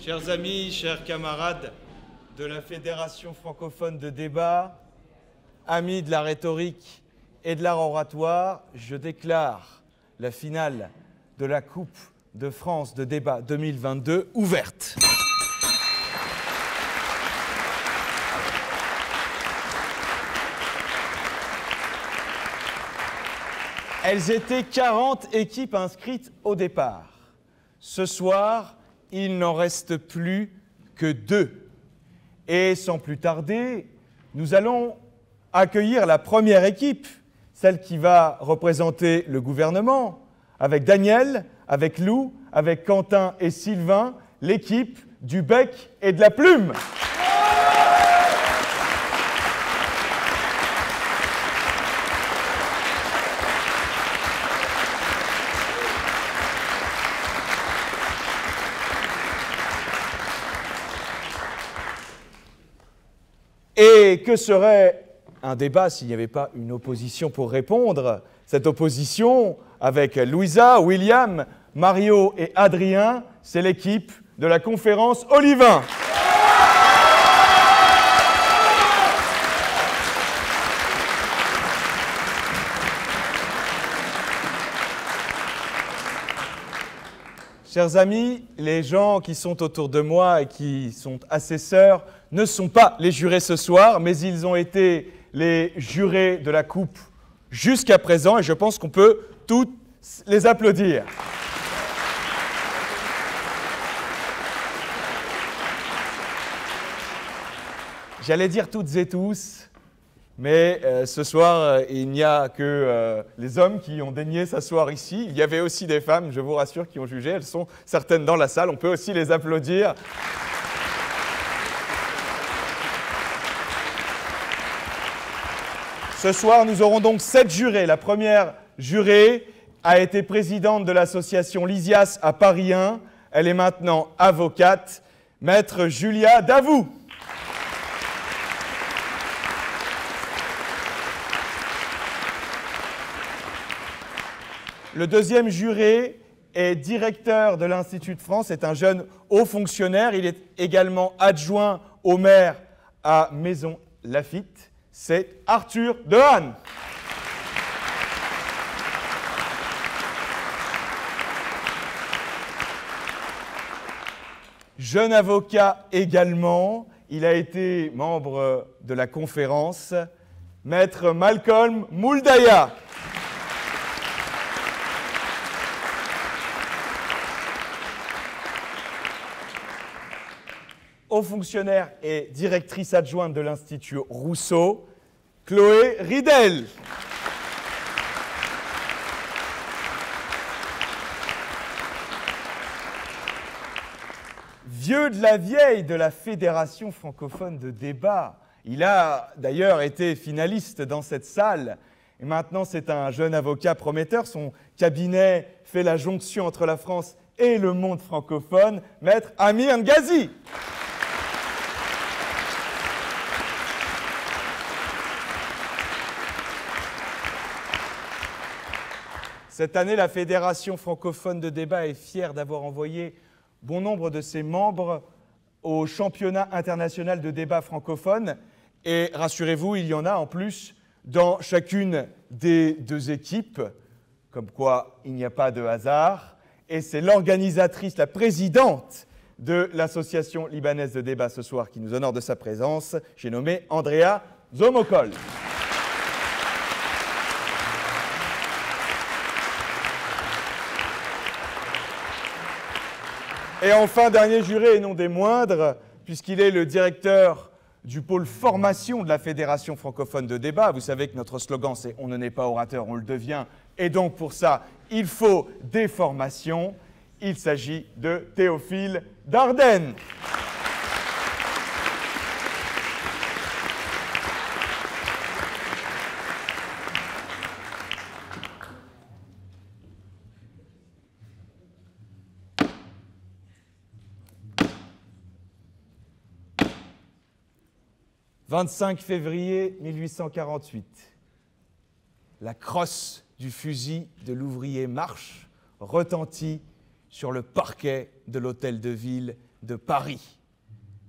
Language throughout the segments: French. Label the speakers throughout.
Speaker 1: Chers amis, chers camarades de la Fédération francophone de débat, amis de la rhétorique et de l'art oratoire, je déclare la finale de la Coupe de France de débat 2022 ouverte. Elles étaient 40 équipes inscrites au départ. Ce soir, il n'en reste plus que 2. Et sans plus tarder, nous allons accueillir la première équipe, celle qui va représenter le gouvernement, avec Daniel, avec Lou, avec Quentin et Sylvain, l'équipe du bec et de la plume. Et que serait un débat s'il n'y avait pas une opposition pour répondre? Cette opposition, avec Louisa, William, Mario et Adrien, c'est l'équipe de la conférence Olivain. Chers amis, les gens qui sont autour de moi et qui sont assesseurs ne sont pas les jurés ce soir, mais ils ont été les jurés de la Coupe jusqu'à présent et je pense qu'on peut tous les applaudir. J'allais dire toutes et tous, mais ce soir, il n'y a que les hommes qui ont daigné s'asseoir ici. Il y avait aussi des femmes, je vous rassure, qui ont jugé. Elles sont certaines dans la salle. On peut aussi les applaudir. Ce soir, nous aurons donc 7 jurés. La première jurée a été présidente de l'association Lysias à Paris 1. Elle est maintenant avocate, maître Julia Davout. Le deuxième juré est directeur de l'Institut de France, c'est un jeune haut fonctionnaire. Il est également adjoint au maire à Maison Lafitte. C'est Arthur Dehaene. Jeune avocat également, il a été membre de la conférence, maître Malcolm Mouldaya. Haut fonctionnaire et directrice adjointe de l'Institut Rousseau, Chloé Ridel. Vieux de la vieille de la Fédération francophone de débat. Il a d'ailleurs été finaliste dans cette salle. Et maintenant, c'est un jeune avocat prometteur. Son cabinet fait la jonction entre la France et le monde francophone, maître Amir Ngazi. Cette année, la Fédération francophone de débat est fière d'avoir envoyé bon nombre de ses membres au championnat international de débat francophone. Et rassurez-vous, il y en a en plus dans chacune des 2 équipes, comme quoi il n'y a pas de hasard. Et c'est l'organisatrice, la présidente de l'association libanaise de débat ce soir qui nous honore de sa présence. J'ai nommé Andrea Zomokol. Et enfin, dernier juré et non des moindres, puisqu'il est le directeur du pôle formation de la Fédération francophone de débat. Vous savez que notre slogan, c'est « On ne naît pas orateur, on le devient ». Et donc, pour ça, il faut des formations. Il s'agit de Théophile Dardenne. « 25 février 1848. La crosse du fusil de l'ouvrier Marche retentit sur le parquet de l'hôtel de ville de Paris.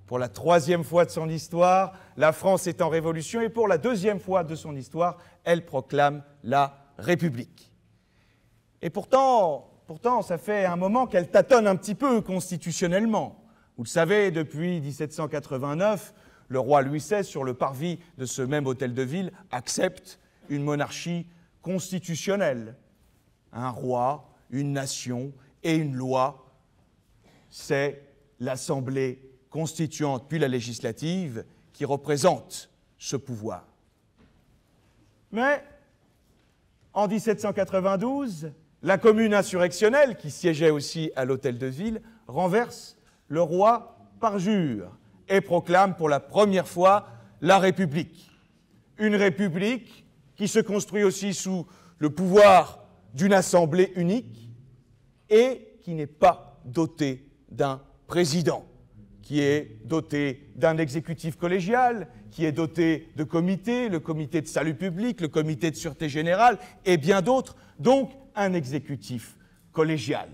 Speaker 1: Pour la troisième fois de son histoire, la France est en révolution et pour la deuxième fois de son histoire, elle proclame la République. Et pourtant, ça fait un moment qu'elle tâtonne un petit peu constitutionnellement. Vous le savez, depuis 1789, le roi Louis XVI, sur le parvis de ce même hôtel de ville, accepte une monarchie constitutionnelle. Un roi, une nation et une loi, c'est l'Assemblée constituante puis la législative qui représente ce pouvoir. Mais en 1792, la commune insurrectionnelle, qui siégeait aussi à l'hôtel de ville, renverse le roi parjure et proclame pour la première fois la République. Une République qui se construit aussi sous le pouvoir d'une assemblée unique et qui n'est pas dotée d'un président, qui est doté d'un exécutif collégial, qui est doté de comités, le comité de salut public, le comité de sûreté générale et bien d'autres, donc un exécutif collégial.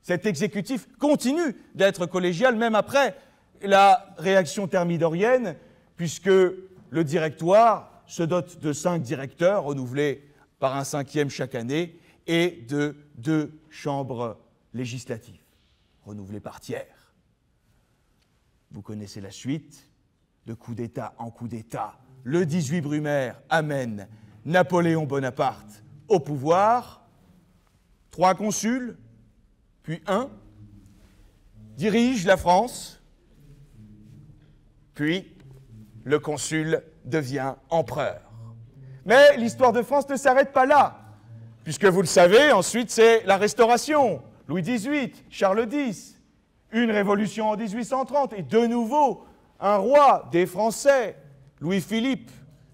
Speaker 1: Cet exécutif continue d'être collégial même après la réaction thermidorienne, puisque le directoire se dote de 5 directeurs, renouvelés par un 5e chaque année, et de 2 chambres législatives, renouvelées par tiers. Vous connaissez la suite, de coup d'État en coup d'État. Le 18 Brumaire amène Napoléon Bonaparte au pouvoir. 3 consuls, puis 1, dirigent la France, puis le consul devient empereur. Mais l'histoire de France ne s'arrête pas là, puisque vous le savez, ensuite c'est la Restauration, Louis XVIII, Charles X, une révolution en 1830, et de nouveau un roi des Français, Louis-Philippe,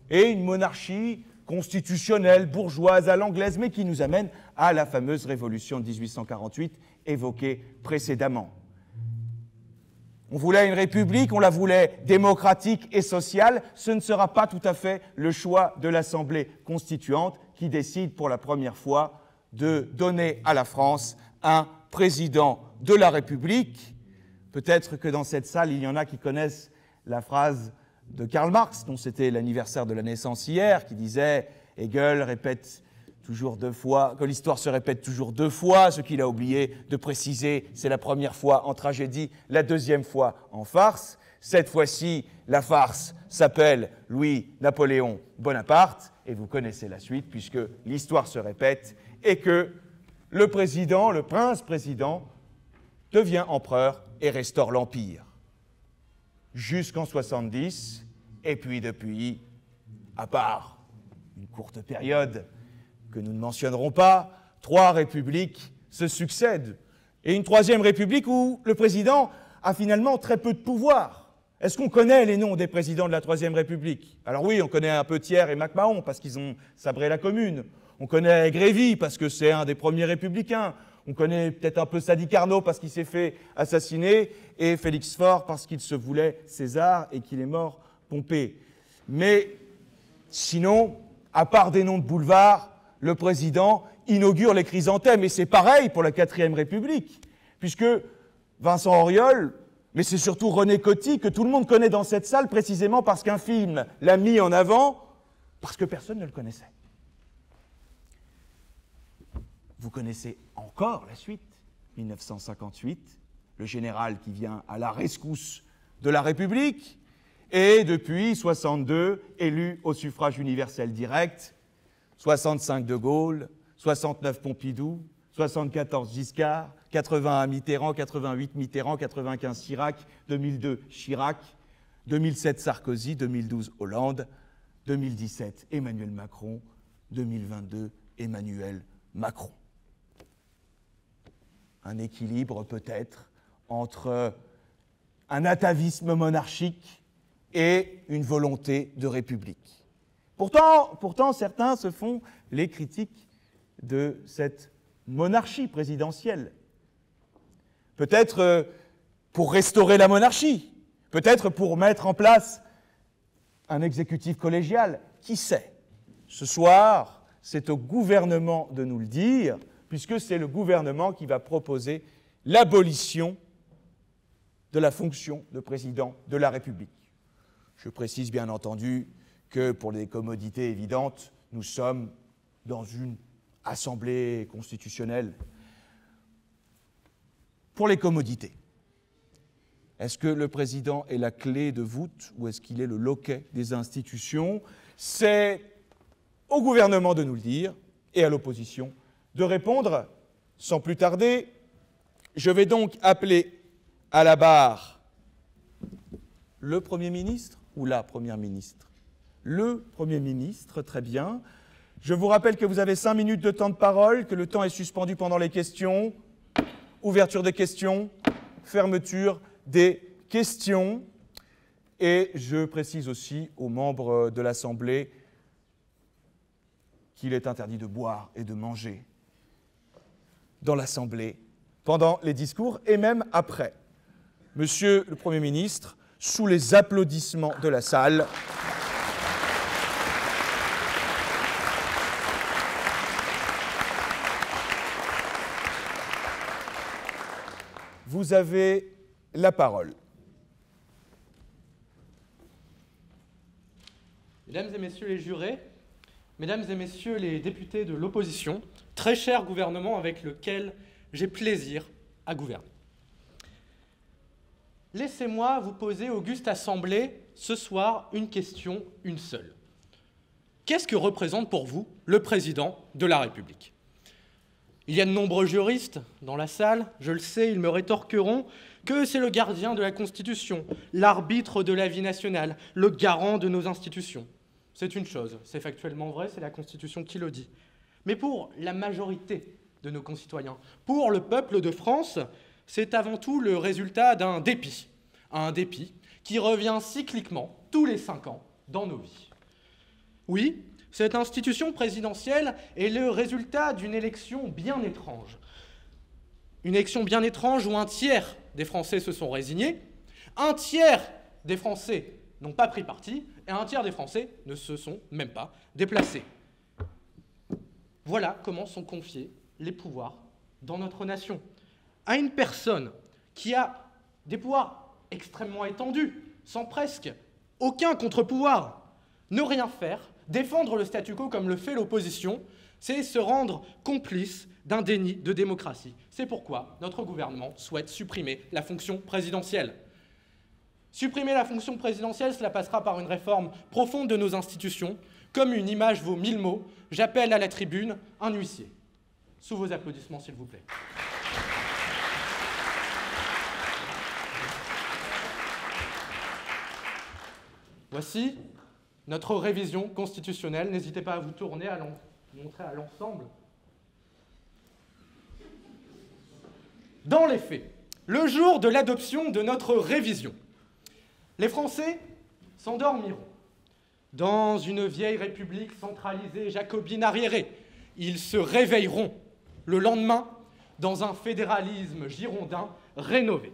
Speaker 1: et une monarchie constitutionnelle, bourgeoise, à l'anglaise, mais qui nous amène à la fameuse révolution de 1848 évoquée précédemment. On voulait une république, on la voulait démocratique et sociale. Ce ne sera pas tout à fait le choix de l'Assemblée constituante qui décide pour la première fois de donner à la France un président de la République. Peut-être que dans cette salle, il y en a qui connaissent la phrase de Karl Marx, dont c'était l'anniversaire de la naissance hier, qui disait « Hegel répète toujours 2 fois, que l'histoire se répète toujours 2 fois, ce qu'il a oublié de préciser, c'est la première fois en tragédie, la deuxième fois en farce. Cette fois-ci, la farce s'appelle Louis-Napoléon Bonaparte, et vous connaissez la suite, puisque l'histoire se répète, et que le président, le prince-président, devient empereur et restaure l'Empire. Jusqu'en 70, et puis depuis, à part une courte période que nous ne mentionnerons pas, 3 républiques se succèdent. Et une 3e république où le président a finalement très peu de pouvoir. Est-ce qu'on connaît les noms des présidents de la 3e république? Alors oui, on connaît un peu Thiers et MacMahon parce qu'ils ont sabré la commune. On connaît Grévy parce que c'est un des premiers républicains. On connaît peut-être un peu Sadi Carnot parce qu'il s'est fait assassiner et Félix Faure parce qu'il se voulait César et qu'il est mort Pompée. Mais sinon, à part des noms de boulevards, le président inaugure les chrysanthèmes. Et c'est pareil pour la 4e République, puisque Vincent Auriol, mais c'est surtout René Coty, que tout le monde connaît dans cette salle, précisément parce qu'un film l'a mis en avant, parce que personne ne le connaissait. Vous connaissez encore la suite, 1958, le général qui vient à la rescousse de la République, et depuis 62, élu au suffrage universel direct, 65 de Gaulle, 69 Pompidou, 74 Giscard, 81 Mitterrand, 88 Mitterrand, 95 Chirac, 2002 Chirac, 2007 Sarkozy, 2012 Hollande, 2017 Emmanuel Macron, 2022 Emmanuel Macron. Un équilibre peut-être entre un atavisme monarchique et une volonté de république. Pourtant, certains se font les critiques de cette monarchie présidentielle. Peut-être pour restaurer la monarchie, peut-être pour mettre en place un exécutif collégial, qui sait? Ce soir, c'est au gouvernement de nous le dire, puisque c'est le gouvernement qui va proposer l'abolition de la fonction de président de la République. Je précise bien entendu que pour les commodités évidentes, nous sommes dans une assemblée constitutionnelle. Pour les commodités, est-ce que le président est la clé de voûte ou est-ce qu'il est le loquet des institutions? C'est au gouvernement de nous le dire et à l'opposition de répondre. Sans plus tarder, je vais donc appeler à la barre le Premier ministre ou la Première ministre? Le Premier ministre, très bien. Je vous rappelle que vous avez 5 minutes de temps de parole, que le temps est suspendu pendant les questions. Ouverture des questions, fermeture des questions. Et je précise aussi aux membres de l'Assemblée qu'il est interdit de boire et de manger dans l'Assemblée pendant les discours et même après. Monsieur le Premier ministre, sous les applaudissements de la salle, vous avez la parole.
Speaker 2: Mesdames et messieurs les jurés, mesdames et messieurs les députés de l'opposition, très cher gouvernement avec lequel j'ai plaisir à gouverner. Laissez-moi vous poser, auguste assemblée, ce soir une question, une seule. Qu'est-ce que représente pour vous le président de la République ? Il y a de nombreux juristes dans la salle, je le sais, ils me rétorqueront que c'est le gardien de la Constitution, l'arbitre de la vie nationale, le garant de nos institutions. C'est une chose, c'est factuellement vrai, c'est la Constitution qui le dit. Mais pour la majorité de nos concitoyens, pour le peuple de France, c'est avant tout le résultat d'un dépit. Un dépit qui revient cycliquement, tous les 5 ans, dans nos vies. Oui, cette institution présidentielle est le résultat d'une élection bien étrange. Une élection bien étrange où un tiers des Français se sont résignés, un tiers des Français n'ont pas pris parti, et un tiers des Français ne se sont même pas déplacés. Voilà comment sont confiés les pouvoirs dans notre nation. À une personne qui a des pouvoirs extrêmement étendus, sans presque aucun contre-pouvoir, ne rien faire, défendre le statu quo comme le fait l'opposition, c'est se rendre complice d'un déni de démocratie. C'est pourquoi notre gouvernement souhaite supprimer la fonction présidentielle. Supprimer la fonction présidentielle, cela passera par une réforme profonde de nos institutions. Comme une image vaut 1000 mots, j'appelle à la tribune un huissier. Sous vos applaudissements, s'il vous plaît. Voici notre révision constitutionnelle. N'hésitez pas à vous tourner, à montrer à l'ensemble. Dans les faits, le jour de l'adoption de notre révision, les Français s'endormiront dans une vieille république centralisée, jacobine arriérée. Ils se réveilleront le lendemain dans un fédéralisme girondin rénové.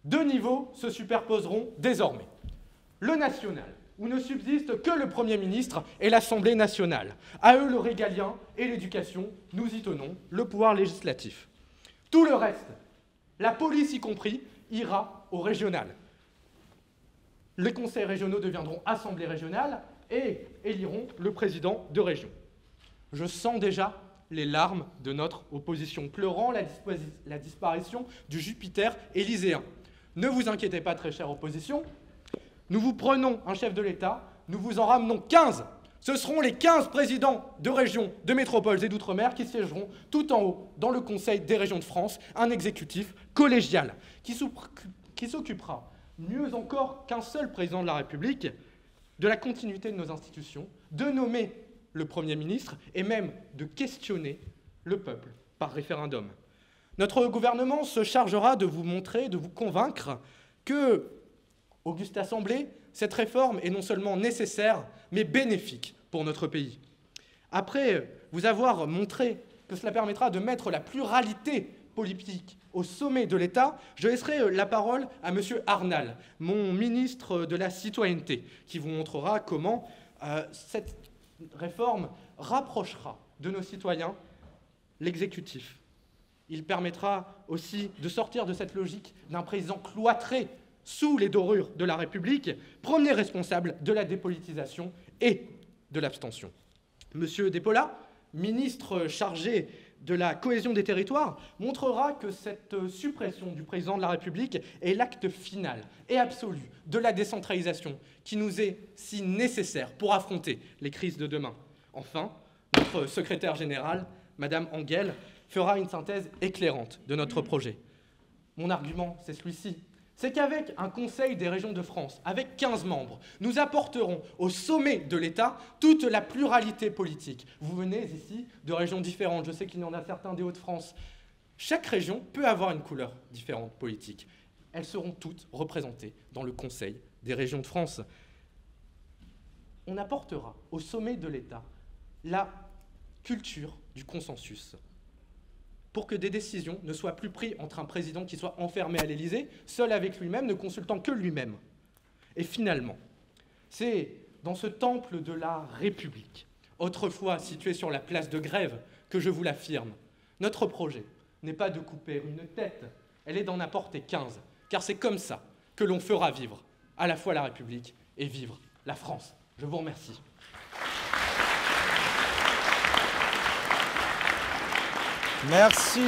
Speaker 2: 2 niveaux se superposeront désormais. Le national, où ne subsiste que le Premier ministre et l'Assemblée nationale. À eux le régalien et l'éducation, nous y tenons, le pouvoir législatif. Tout le reste, la police y compris, ira au régional. Les conseils régionaux deviendront assemblées régionales et éliront le président de région. Je sens déjà les larmes de notre opposition, pleurant la disparition du Jupiter élyséen. Ne vous inquiétez pas, très chère opposition, nous vous prenons un chef de l'État, nous vous en ramenons 15. Ce seront les 15 présidents de régions, de métropoles et d'outre-mer qui siégeront tout en haut dans le Conseil des régions de France, un exécutif collégial qui s'occupera, mieux encore qu'un seul président de la République, de la continuité de nos institutions, de nommer le Premier ministre et même de questionner le peuple par référendum. Notre gouvernement se chargera de vous montrer, de vous convaincre que, auguste assemblée, cette réforme est non seulement nécessaire, mais bénéfique pour notre pays. Après vous avoir montré que cela permettra de mettre la pluralité politique au sommet de l'État, je laisserai la parole à M. Arnal, mon ministre de la Citoyenneté, qui vous montrera comment cette réforme rapprochera de nos citoyens l'exécutif Il permettra aussi de sortir de cette logique d'un président cloîtré sous les dorures de la République, premier responsable de la dépolitisation et de l'abstention. Monsieur Despolat, ministre chargé de la cohésion des territoires, montrera que cette suppression du président de la République est l'acte final et absolu de la décentralisation qui nous est si nécessaire pour affronter les crises de demain. Enfin, notre secrétaire générale, Madame Engel, fera une synthèse éclairante de notre projet. Mon argument, c'est celui-ci. C'est qu'avec un Conseil des régions de France, avec 15 membres, nous apporterons au sommet de l'État toute la pluralité politique. Vous venez ici de régions différentes, je sais qu'il y en a certains des Hauts-de-France. Chaque région peut avoir une couleur différente politique. Elles seront toutes représentées dans le Conseil des régions de France. On apportera au sommet de l'État la culture du consensus, pour que des décisions ne soient plus prises entre un président qui soit enfermé à l'Élysée, seul avec lui-même, ne consultant que lui-même. Et finalement, c'est dans ce temple de la République, autrefois situé sur la place de Grève, que je vous l'affirme, notre projet n'est pas de couper une tête, elle est d'en apporter 15, car c'est comme ça que l'on fera vivre à la fois la République et vivre la France. Je vous remercie.
Speaker 1: Merci.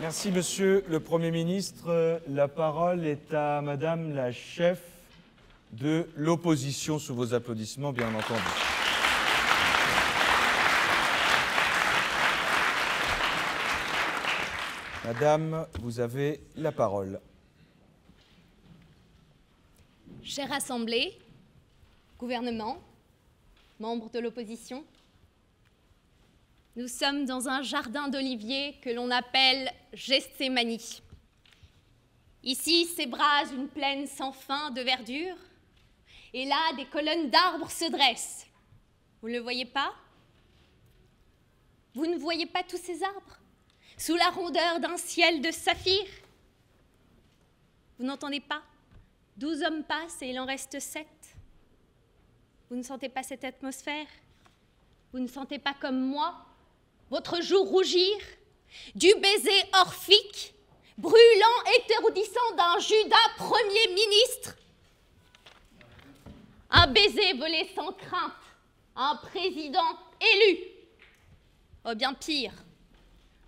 Speaker 1: Merci, Monsieur le Premier ministre. La parole est à Madame la chef de l'opposition, sous vos applaudissements, bien entendu. Madame, vous avez la parole.
Speaker 3: Chère Assemblée, gouvernement, membres de l'opposition, nous sommes dans un jardin d'oliviers que l'on appelle Gethsémani. Ici s'ébrase une plaine sans fin de verdure, et là des colonnes d'arbres se dressent. Vous ne le voyez pas? Vous ne voyez pas tous ces arbres, sous la rondeur d'un ciel de saphir? Vous n'entendez pas? 12 hommes passent et il en reste 7. Vous ne sentez pas cette atmosphère? Vous ne sentez pas comme moi votre joue rougir du baiser orphique, brûlant, étourdissant d'un Judas Premier ministre? Un baiser volé sans crainte à un président élu. Oh bien pire,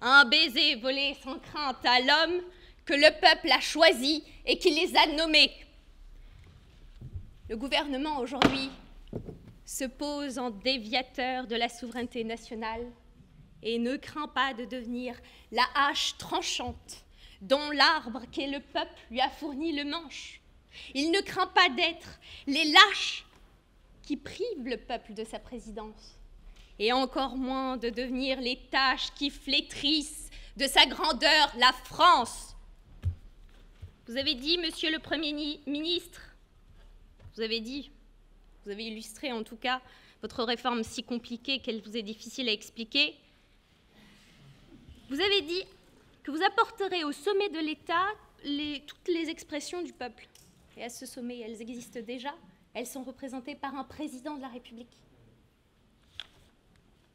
Speaker 3: un baiser volé sans crainte à l'homme que le peuple a choisi et qui les a nommés. Le gouvernement aujourd'hui se pose en déviateur de la souveraineté nationale et ne craint pas de devenir la hache tranchante dont l'arbre qu'est le peuple lui a fourni le manche. Il ne craint pas d'être les lâches qui privent le peuple de sa présidence, et encore moins de devenir les taches qui flétrissent de sa grandeur la France. Vous avez dit, Monsieur le Premier ministre, vous avez illustré en tout cas votre réforme si compliquée qu'elle vous est difficile à expliquer. Vous avez dit que vous apporterez au sommet de l'État toutes les expressions du peuple. Et à ce sommet, elles existent déjà. Elles sont représentées par un président de la République.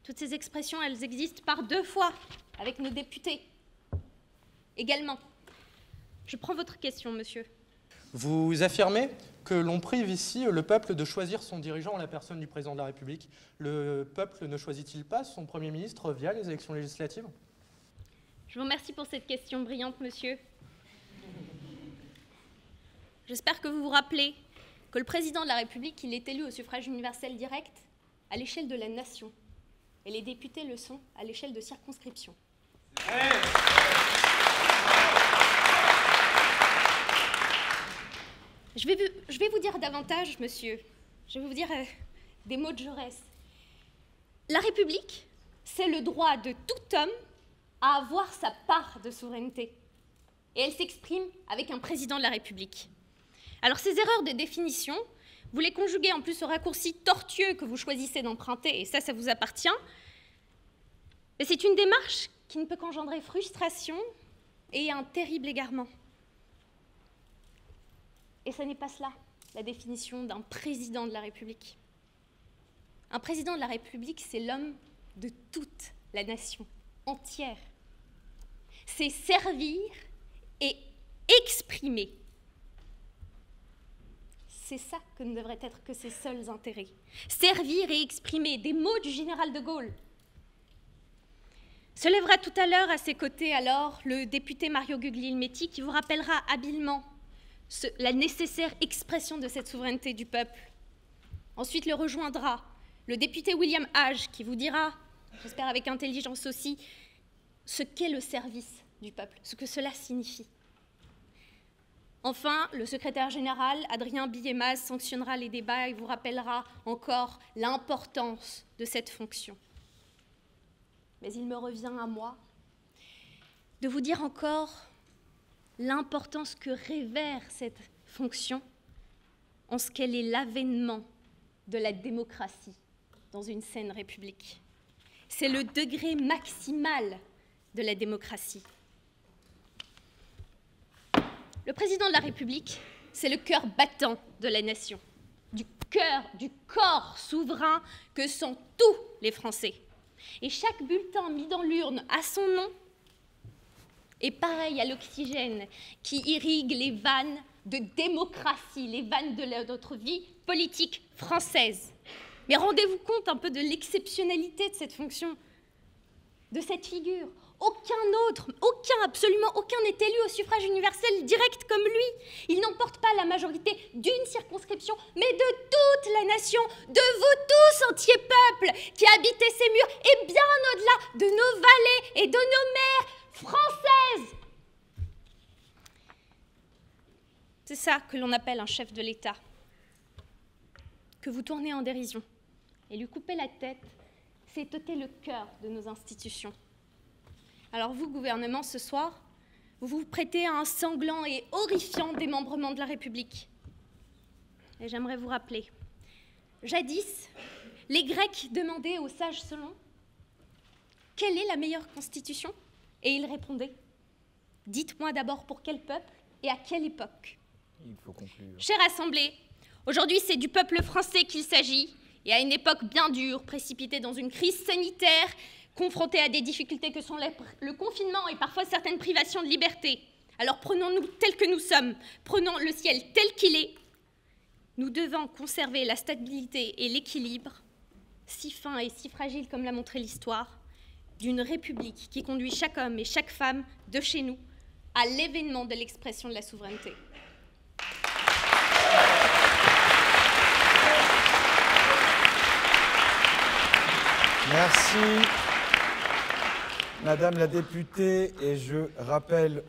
Speaker 3: Toutes ces expressions, elles existent par 2 fois, avec nos députés. Également. Je prends votre question, monsieur.
Speaker 2: Vous affirmez que l'on prive ici le peuple de choisir son dirigeant en la personne du président de la République. Le peuple ne choisit-il pas son Premier ministre via les élections législatives?
Speaker 3: Je vous remercie pour cette question brillante, monsieur. J'espère que vous vous rappelez que le président de la République, il est élu au suffrage universel direct à l'échelle de la nation. Et les députés le sont à l'échelle de circonscription. Je vais vous dire davantage, monsieur. Je vais vous dire des mots de Jaurès. La République, c'est le droit de tout homme à avoir sa part de souveraineté. Et elle s'exprime avec un président de la République. Alors ces erreurs de définition, vous les conjuguez en plus au raccourci tortueux que vous choisissez d'emprunter, et ça vous appartient. Mais c'est une démarche qui ne peut qu'engendrer frustration et un terrible égarement. Et ce n'est pas cela, la définition d'un président de la République. Un président de la République, c'est l'homme de toutes la nation entière. C'est servir et exprimer. C'est ça que ne devraient être que ses seuls intérêts. Servir et exprimer, des mots du général de Gaulle. Se lèvera tout à l'heure à ses côtés alors le député Mario Guglielmetti qui vous rappellera habilement la nécessaire expression de cette souveraineté du peuple. Ensuite le rejoindra le député William Hague qui vous dira, j'espère avec intelligence aussi, ce qu'est le service du peuple, ce que cela signifie. Enfin, le secrétaire général, Adrien Billemaz, sanctionnera les débats et vous rappellera encore l'importance de cette fonction. Mais il me revient à moi de vous dire encore l'importance que révère cette fonction en ce qu'elle est l'avènement de la démocratie dans une saine république. C'est le degré maximal de la démocratie. Le président de la République, c'est le cœur battant de la nation, du corps souverain que sont tous les Français. Et chaque bulletin mis dans l'urne à son nom est pareil à l'oxygène qui irrigue les vannes de démocratie, les vannes de notre vie politique française. Mais rendez-vous compte un peu de l'exceptionnalité de cette fonction, de cette figure. Absolument aucun n'est élu au suffrage universel direct comme lui. Il n'emporte pas la majorité d'une circonscription, mais de toute la nation, de vous tous, entiers peuples, qui habitez ces murs, et bien au-delà de nos vallées et de nos mers françaises. C'est ça que l'on appelle un chef de l'État, que vous tournez en dérision. Et lui couper la tête, c'est ôter le cœur de nos institutions. Alors vous, gouvernement, ce soir, vous vous prêtez à un sanglant et horrifiant démembrement de la République. Et j'aimerais vous rappeler, jadis, les Grecs demandaient aux sages Solon « Quelle est la meilleure constitution ?» Et ils répondaient « Dites-moi d'abord pour quel peuple et à quelle époque ?»
Speaker 1: Il faut conclure.
Speaker 3: Chère Assemblée, aujourd'hui c'est du peuple français qu'il s'agit, et à une époque bien dure, précipitée dans une crise sanitaire, confrontés à des difficultés que sont le confinement et parfois certaines privations de liberté. Alors prenons-nous tels que nous sommes, prenons le ciel tel qu'il est. Nous devons conserver la stabilité et l'équilibre, si fin et si fragile comme l'a montré l'histoire, d'une république qui conduit chaque homme et chaque femme de chez nous à l'événement de l'expression de la souveraineté.
Speaker 1: Merci. Madame la députée, et je rappelle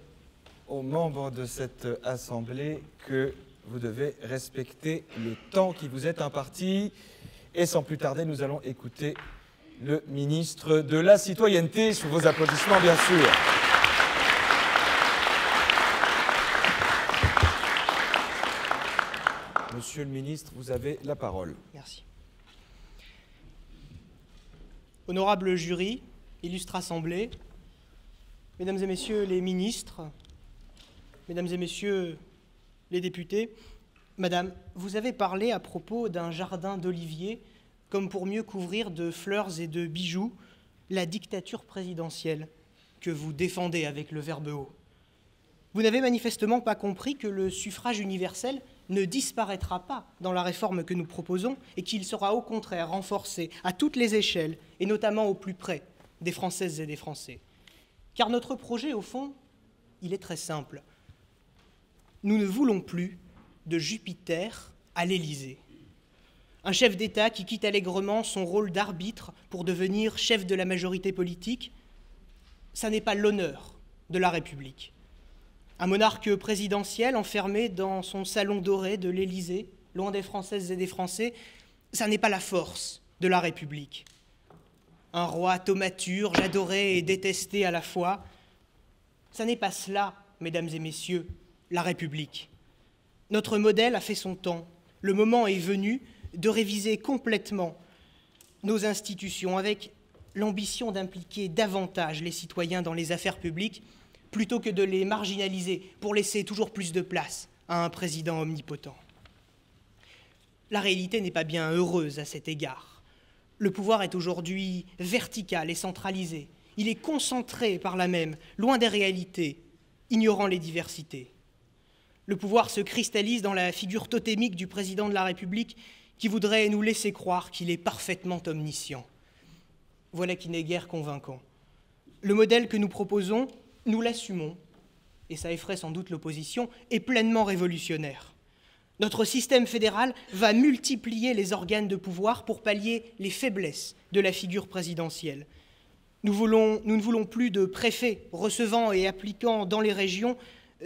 Speaker 1: aux membres de cette Assemblée que vous devez respecter le temps qui vous est imparti. Et sans plus tarder, nous allons écouter le ministre de la Citoyenneté, sous vos applaudissements bien sûr. Monsieur le ministre, vous avez la parole.
Speaker 4: Merci. Honorable jury, illustre assemblée, mesdames et messieurs les ministres, mesdames et messieurs les députés, madame, vous avez parlé à propos d'un jardin d'oliviers comme pour mieux couvrir de fleurs et de bijoux la dictature présidentielle que vous défendez avec le verbe haut. Vous n'avez manifestement pas compris que le suffrage universel ne disparaîtra pas dans la réforme que nous proposons et qu'il sera au contraire renforcé à toutes les échelles et notamment au plus près des Françaises et des Français. Car notre projet, au fond, il est très simple. Nous ne voulons plus de Jupiter à l'Élysée. Un chef d'État qui quitte allègrement son rôle d'arbitre pour devenir chef de la majorité politique, ça n'est pas l'honneur de la République. Un monarque présidentiel enfermé dans son salon doré de l'Élysée, loin des Françaises et des Français, ça n'est pas la force de la République. Un roi thaumaturge, adoré et détesté à la fois, ça n'est pas cela, mesdames et messieurs, la République. Notre modèle a fait son temps. Le moment est venu de réviser complètement nos institutions avec l'ambition d'impliquer davantage les citoyens dans les affaires publiques plutôt que de les marginaliser pour laisser toujours plus de place à un président omnipotent. La réalité n'est pas bien heureuse à cet égard. Le pouvoir est aujourd'hui vertical et centralisé. Il est concentré par là même, loin des réalités, ignorant les diversités. Le pouvoir se cristallise dans la figure totémique du président de la République qui voudrait nous laisser croire qu'il est parfaitement omniscient. Voilà qui n'est guère convaincant. Le modèle que nous proposons, nous l'assumons, et ça effraie sans doute l'opposition, est pleinement révolutionnaire. Notre système fédéral va multiplier les organes de pouvoir pour pallier les faiblesses de la figure présidentielle. Nous ne voulons plus de préfets recevant et appliquant dans les régions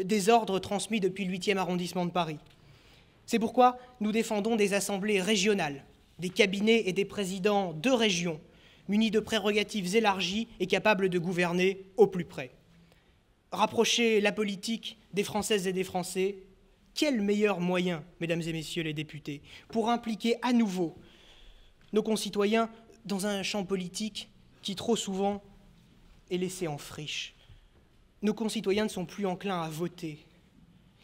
Speaker 4: des ordres transmis depuis le 8e arrondissement de Paris. C'est pourquoi nous défendons des assemblées régionales, des cabinets et des présidents de régions, munis de prérogatives élargies et capables de gouverner au plus près. Rapprocher la politique des Françaises et des Français, quel meilleur moyen, mesdames et messieurs les députés, pour impliquer à nouveau nos concitoyens dans un champ politique qui trop souvent est laissé en friche. Nos concitoyens ne sont plus enclins à voter.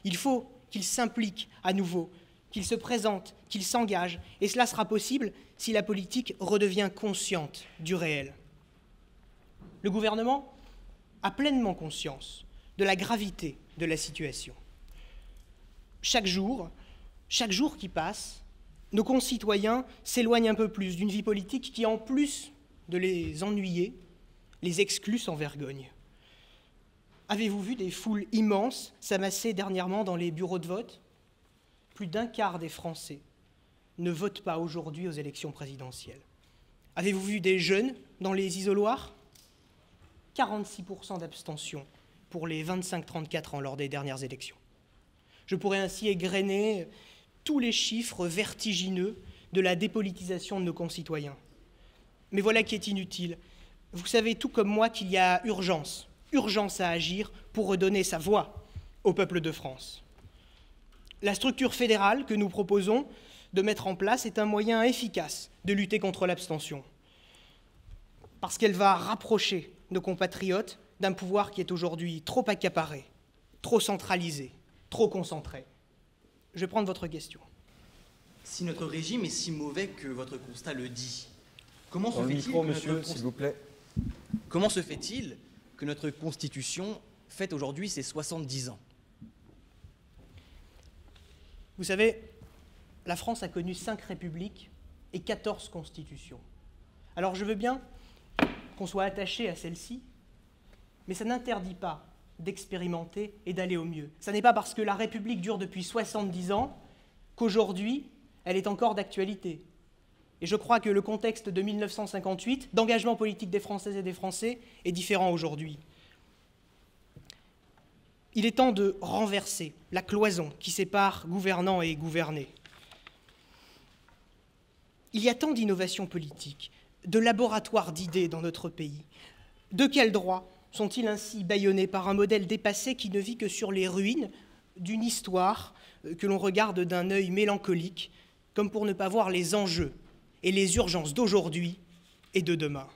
Speaker 4: Il faut qu'ils s'impliquent à nouveau, qu'ils se présentent, qu'ils s'engagent, et cela sera possible si la politique redevient consciente du réel. Le gouvernement a pleinement conscience de la gravité de la situation. Chaque jour qui passe, nos concitoyens s'éloignent un peu plus d'une vie politique qui, en plus de les ennuyer, les exclut sans vergogne. Avez-vous vu des foules immenses s'amasser dernièrement dans les bureaux de vote ? Plus d'un quart des Français ne votent pas aujourd'hui aux élections présidentielles. Avez-vous vu des jeunes dans les isoloirs ? 46% d'abstention pour les 25-34 ans lors des dernières élections. Je pourrais ainsi égrener tous les chiffres vertigineux de la dépolitisation de nos concitoyens. Mais voilà qui est inutile. Vous savez tout comme moi qu'il y a urgence à agir pour redonner sa voix au peuple de France. La structure fédérale que nous proposons de mettre en place est un moyen efficace de lutter contre l'abstention, parce qu'elle va rapprocher nos compatriotes d'un pouvoir qui est aujourd'hui trop accaparé, trop centralisé, trop concentré. Je vais prendre votre question.
Speaker 5: Si notre régime est si mauvais que votre constat le dit, comment se fait-il
Speaker 1: micro, monsieur, s'il vous plaît.
Speaker 5: Comment se fait-il que notre Constitution fête aujourd'hui ses 70 ans?
Speaker 4: Vous savez, la France a connu 5 républiques et 14 constitutions. Alors je veux bien qu'on soit attaché à celle-ci, mais ça n'interdit pas d'expérimenter et d'aller au mieux. Ça n'est pas parce que la République dure depuis 70 ans qu'aujourd'hui, elle est encore d'actualité. Et je crois que le contexte de 1958, d'engagement politique des Françaises et des Français, est différent aujourd'hui. Il est temps de renverser la cloison qui sépare gouvernants et gouvernés. Il y a tant d'innovations politiques, de laboratoires d'idées dans notre pays. De quel droit sont-ils ainsi bâillonnés par un modèle dépassé qui ne vit que sur les ruines d'une histoire que l'on regarde d'un œil mélancolique, comme pour ne pas voir les enjeux et les urgences d'aujourd'hui et de demain?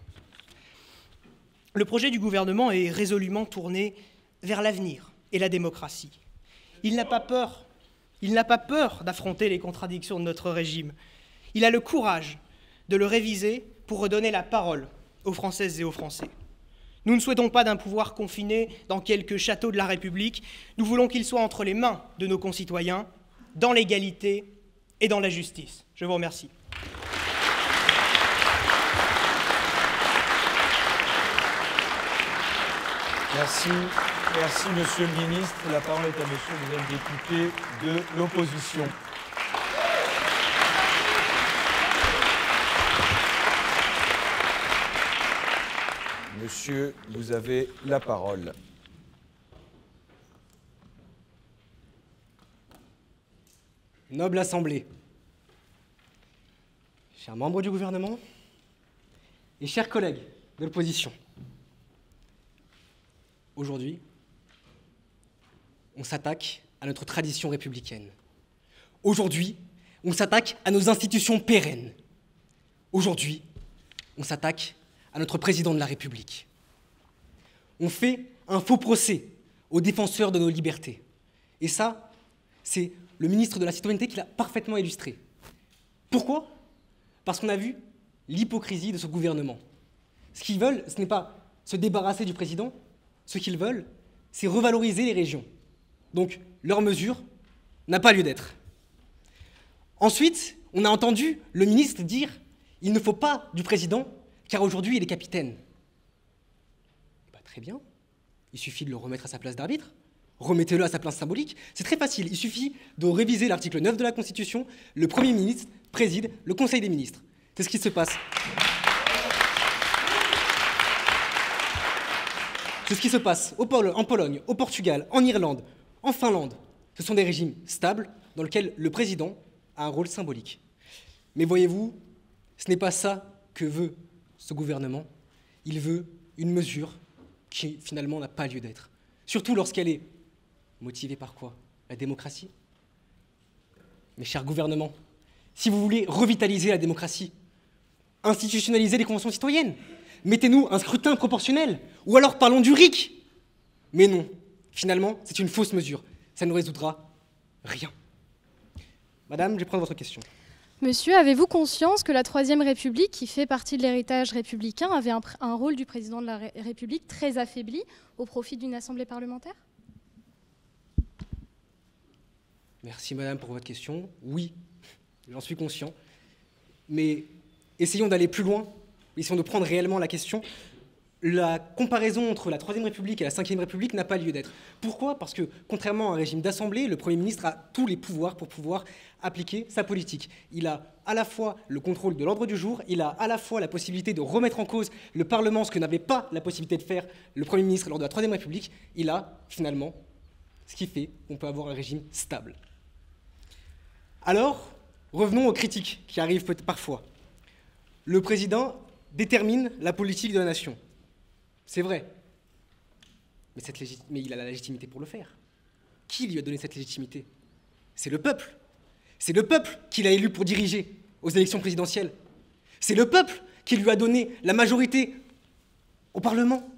Speaker 4: Le projet du gouvernement est résolument tourné vers l'avenir et la démocratie. Il n'a pas peur d'affronter les contradictions de notre régime. Il a le courage de le réviser pour redonner la parole aux Françaises et aux Français. Nous ne souhaitons pas d'un pouvoir confiné dans quelques châteaux de la République. Nous voulons qu'il soit entre les mains de nos concitoyens, dans l'égalité et dans la justice. Je vous remercie.
Speaker 1: Merci Monsieur le Ministre. La parole est à Monsieur le député de l'opposition. Monsieur, vous avez la parole.
Speaker 6: Noble Assemblée, chers membres du gouvernement et chers collègues de l'opposition, aujourd'hui, on s'attaque à notre tradition républicaine. Aujourd'hui, on s'attaque à nos institutions pérennes. Aujourd'hui, on s'attaque à notre président de la République. On fait un faux procès aux défenseurs de nos libertés. Et ça, c'est le ministre de la Citoyenneté qui l'a parfaitement illustré. Pourquoi ? Parce qu'on a vu l'hypocrisie de ce gouvernement. Ce qu'ils veulent, ce n'est pas se débarrasser du président, ce qu'ils veulent, c'est revaloriser les régions. Donc, leur mesure n'a pas lieu d'être. Ensuite, on a entendu le ministre dire « il ne faut pas du président, car aujourd'hui il est capitaine ». Très bien, il suffit de le remettre à sa place d'arbitre, remettez-le à sa place symbolique, c'est très facile, il suffit de réviser l'article 9 de la Constitution, le Premier ministre préside le Conseil des ministres. C'est ce qui se passe. C'est ce qui se passe en Pologne, au Portugal, en Irlande, en Finlande. Ce sont des régimes stables dans lesquels le président a un rôle symbolique. Mais voyez-vous, ce n'est pas ça que veut ce gouvernement. Il veut une mesure qui finalement n'a pas lieu d'être. Surtout lorsqu'elle est motivée par quoi? La démocratie. Mes chers gouvernements, si vous voulez revitaliser la démocratie, institutionnaliser les conventions citoyennes, mettez-nous un scrutin proportionnel, ou alors parlons du RIC. Mais non, finalement, c'est une fausse mesure. Ça ne résoudra rien. Madame, je vais prendre votre question.
Speaker 7: Monsieur, avez-vous conscience que la Troisième République, qui fait partie de l'héritage républicain, avait un rôle du président de la République très affaibli au profit d'une assemblée parlementaire?
Speaker 6: Merci madame pour votre question. Oui, j'en suis conscient. Mais essayons d'aller plus loin, essayons de prendre réellement la question. La comparaison entre la Troisième République et la Cinquième République n'a pas lieu d'être. Pourquoi? Parce que, contrairement à un régime d'assemblée, le Premier ministre a tous les pouvoirs pour pouvoir appliquer sa politique. Il a à la fois le contrôle de l'ordre du jour, il a à la fois la possibilité de remettre en cause le Parlement, ce que n'avait pas la possibilité de faire le Premier ministre lors de la Troisième République. Il a, finalement, ce qui fait qu'on peut avoir un régime stable. Alors, revenons aux critiques qui arrivent parfois. Le président détermine la politique de la nation. C'est vrai. Mais il a la légitimité pour le faire. Qui lui a donné cette légitimité? C'est le peuple. C'est le peuple qui l'a élu pour diriger aux élections présidentielles. C'est le peuple qui lui a donné la majorité au Parlement.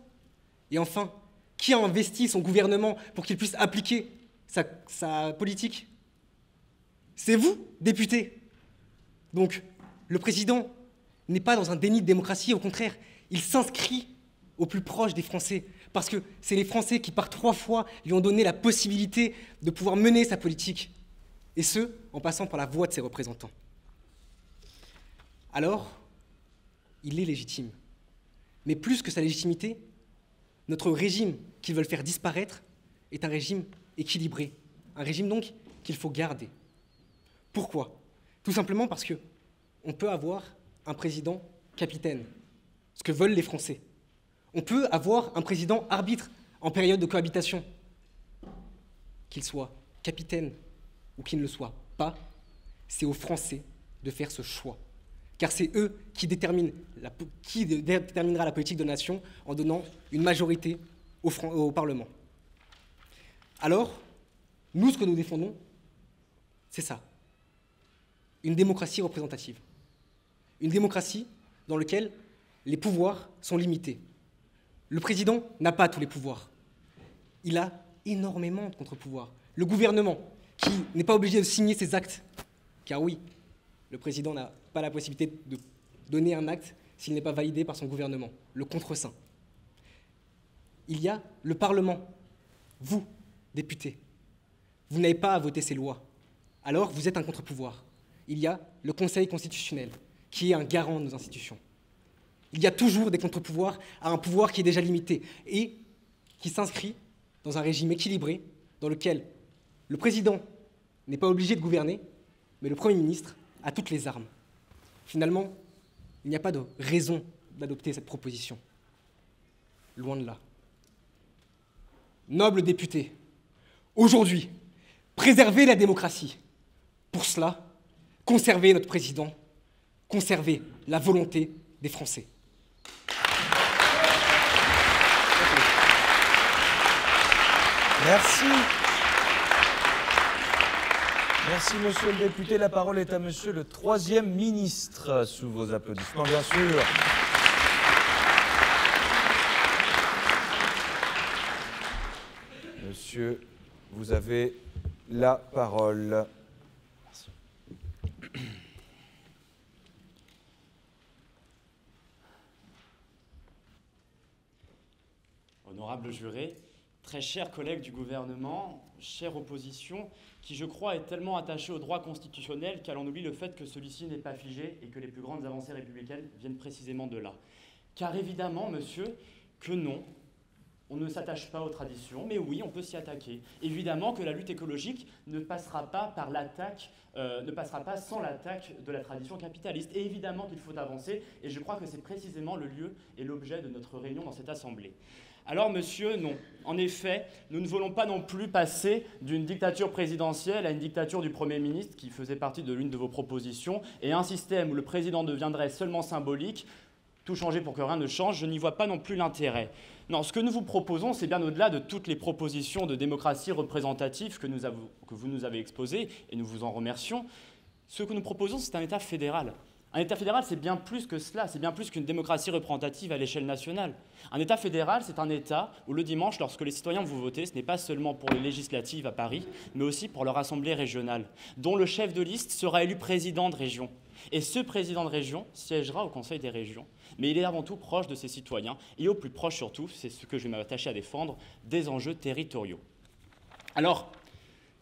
Speaker 6: Et enfin, qui a investi son gouvernement pour qu'il puisse appliquer sa politique? C'est vous, députés. Donc, le président n'est pas dans un déni de démocratie, au contraire, il s'inscrit au plus proche des Français, parce que c'est les Français qui, par 3 fois, lui ont donné la possibilité de pouvoir mener sa politique, et ce, en passant par la voix de ses représentants. Alors, il est légitime. Mais plus que sa légitimité, notre régime qu'ils veulent faire disparaître est un régime équilibré, un régime donc qu'il faut garder. Pourquoi? Tout simplement parce qu'on peut avoir un président capitaine, ce que veulent les Français. On peut avoir un président arbitre en période de cohabitation. Qu'il soit capitaine ou qu'il ne le soit pas, c'est aux Français de faire ce choix. Car c'est eux qui déterminera la politique de la nation en donnant une majorité au Parlement. Alors, nous, ce que nous défendons, c'est ça. Une démocratie représentative. Une démocratie dans laquelle les pouvoirs sont limités. Le président n'a pas tous les pouvoirs. Il a énormément de contre-pouvoirs. Le gouvernement, qui n'est pas obligé de signer ses actes, car oui, le président n'a pas la possibilité de donner un acte s'il n'est pas validé par son gouvernement, le contre-seing. Il y a le Parlement, vous, députés. Vous n'avez pas à voter ces lois, alors vous êtes un contre-pouvoir. Il y a le Conseil constitutionnel, qui est un garant de nos institutions. Il y a toujours des contre-pouvoirs à un pouvoir qui est déjà limité et qui s'inscrit dans un régime équilibré dans lequel le président n'est pas obligé de gouverner, mais le Premier ministre a toutes les armes. Finalement, il n'y a pas de raison d'adopter cette proposition. Loin de là. Nobles députés, aujourd'hui, préservez la démocratie. Pour cela, conservez notre président, conservez la volonté des Français.
Speaker 1: Merci. Merci, monsieur le député. La parole est à monsieur le 3e ministre, sous vos applaudissements, bien sûr. Monsieur, vous avez la parole.
Speaker 8: Honorable juré, très chers collègues du gouvernement, chère opposition, qui je crois est tellement attachée au droit constitutionnel qu'elle en oublie le fait que celui-ci n'est pas figé et que les plus grandes avancées républicaines viennent précisément de là. Car évidemment, monsieur, que non, on ne s'attache pas aux traditions, mais oui, on peut s'y attaquer. Évidemment que la lutte écologique ne passera pas par l'attaque, ne passera pas sans l'attaque de la tradition capitaliste. Et évidemment qu'il faut avancer, et je crois que c'est précisément le lieu et l'objet de notre réunion dans cette assemblée. Alors, monsieur, non. En effet, nous ne voulons pas non plus passer d'une dictature présidentielle à une dictature du Premier ministre, qui faisait partie de l'une de vos propositions, et un système où le président deviendrait seulement symbolique, tout changer pour que rien ne change, je n'y vois pas non plus l'intérêt. Non, ce que nous vous proposons, c'est bien au-delà de toutes les propositions de démocratie représentative que vous nous avez exposées, et nous vous en remercions. Ce que nous proposons, c'est un État fédéral. Un État fédéral, c'est bien plus que cela, c'est bien plus qu'une démocratie représentative à l'échelle nationale. Un État fédéral, c'est un État où le dimanche, lorsque les citoyens vont voter, ce n'est pas seulement pour les législatives à Paris, mais aussi pour leur assemblée régionale, dont le chef de liste sera élu président de région. Et ce président de région siégera au Conseil des régions, mais il est avant tout proche de ses citoyens, et au plus proche surtout, c'est ce que je vais m'attacher à défendre, des enjeux territoriaux. Alors,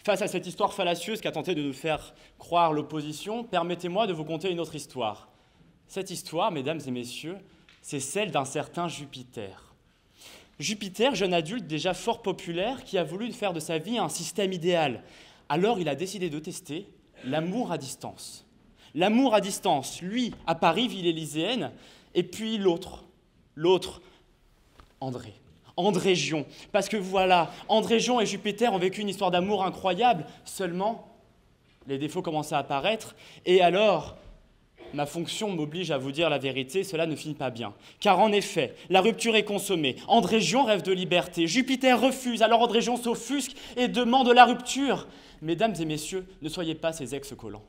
Speaker 8: face à cette histoire fallacieuse qu'a tenté de nous faire croire l'opposition, permettez-moi de vous conter une autre histoire. Cette histoire, mesdames et messieurs, c'est celle d'un certain Jupiter. Jupiter, jeune adulte déjà fort populaire, qui a voulu faire de sa vie un système idéal. Alors il a décidé de tester l'amour à distance. L'amour à distance, lui, à Paris, ville élyséenne, et puis l'autre, André Gion. Parce que voilà, André Gion et Jupiter ont vécu une histoire d'amour incroyable, seulement les défauts commençaient à apparaître, et alors, ma fonction m'oblige à vous dire la vérité, cela ne finit pas bien. Car en effet, la rupture est consommée, André Gion rêve de liberté, Jupiter refuse, alors André Gion s'offusque et demande la rupture. Mesdames et messieurs, ne soyez pas ces ex-collants.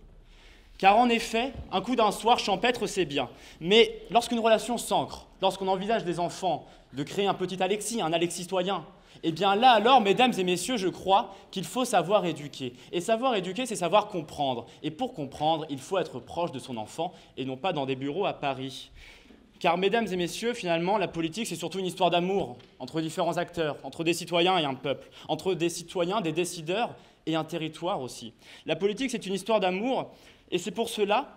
Speaker 8: Car en effet, un coup d'un soir champêtre, c'est bien. Mais lorsqu'une relation s'ancre, lorsqu'on envisage des enfants, de créer un petit Alexis, un Alexis citoyen, eh bien là alors, mesdames et messieurs, je crois qu'il faut savoir éduquer. Et savoir éduquer, c'est savoir comprendre. Et pour comprendre, il faut être proche de son enfant et non pas dans des bureaux à Paris. Car, mesdames et messieurs, finalement, la politique, c'est surtout une histoire d'amour entre différents acteurs, entre des citoyens et un peuple, entre des citoyens, des décideurs et un territoire aussi. La politique, c'est une histoire d'amour. Et c'est pour cela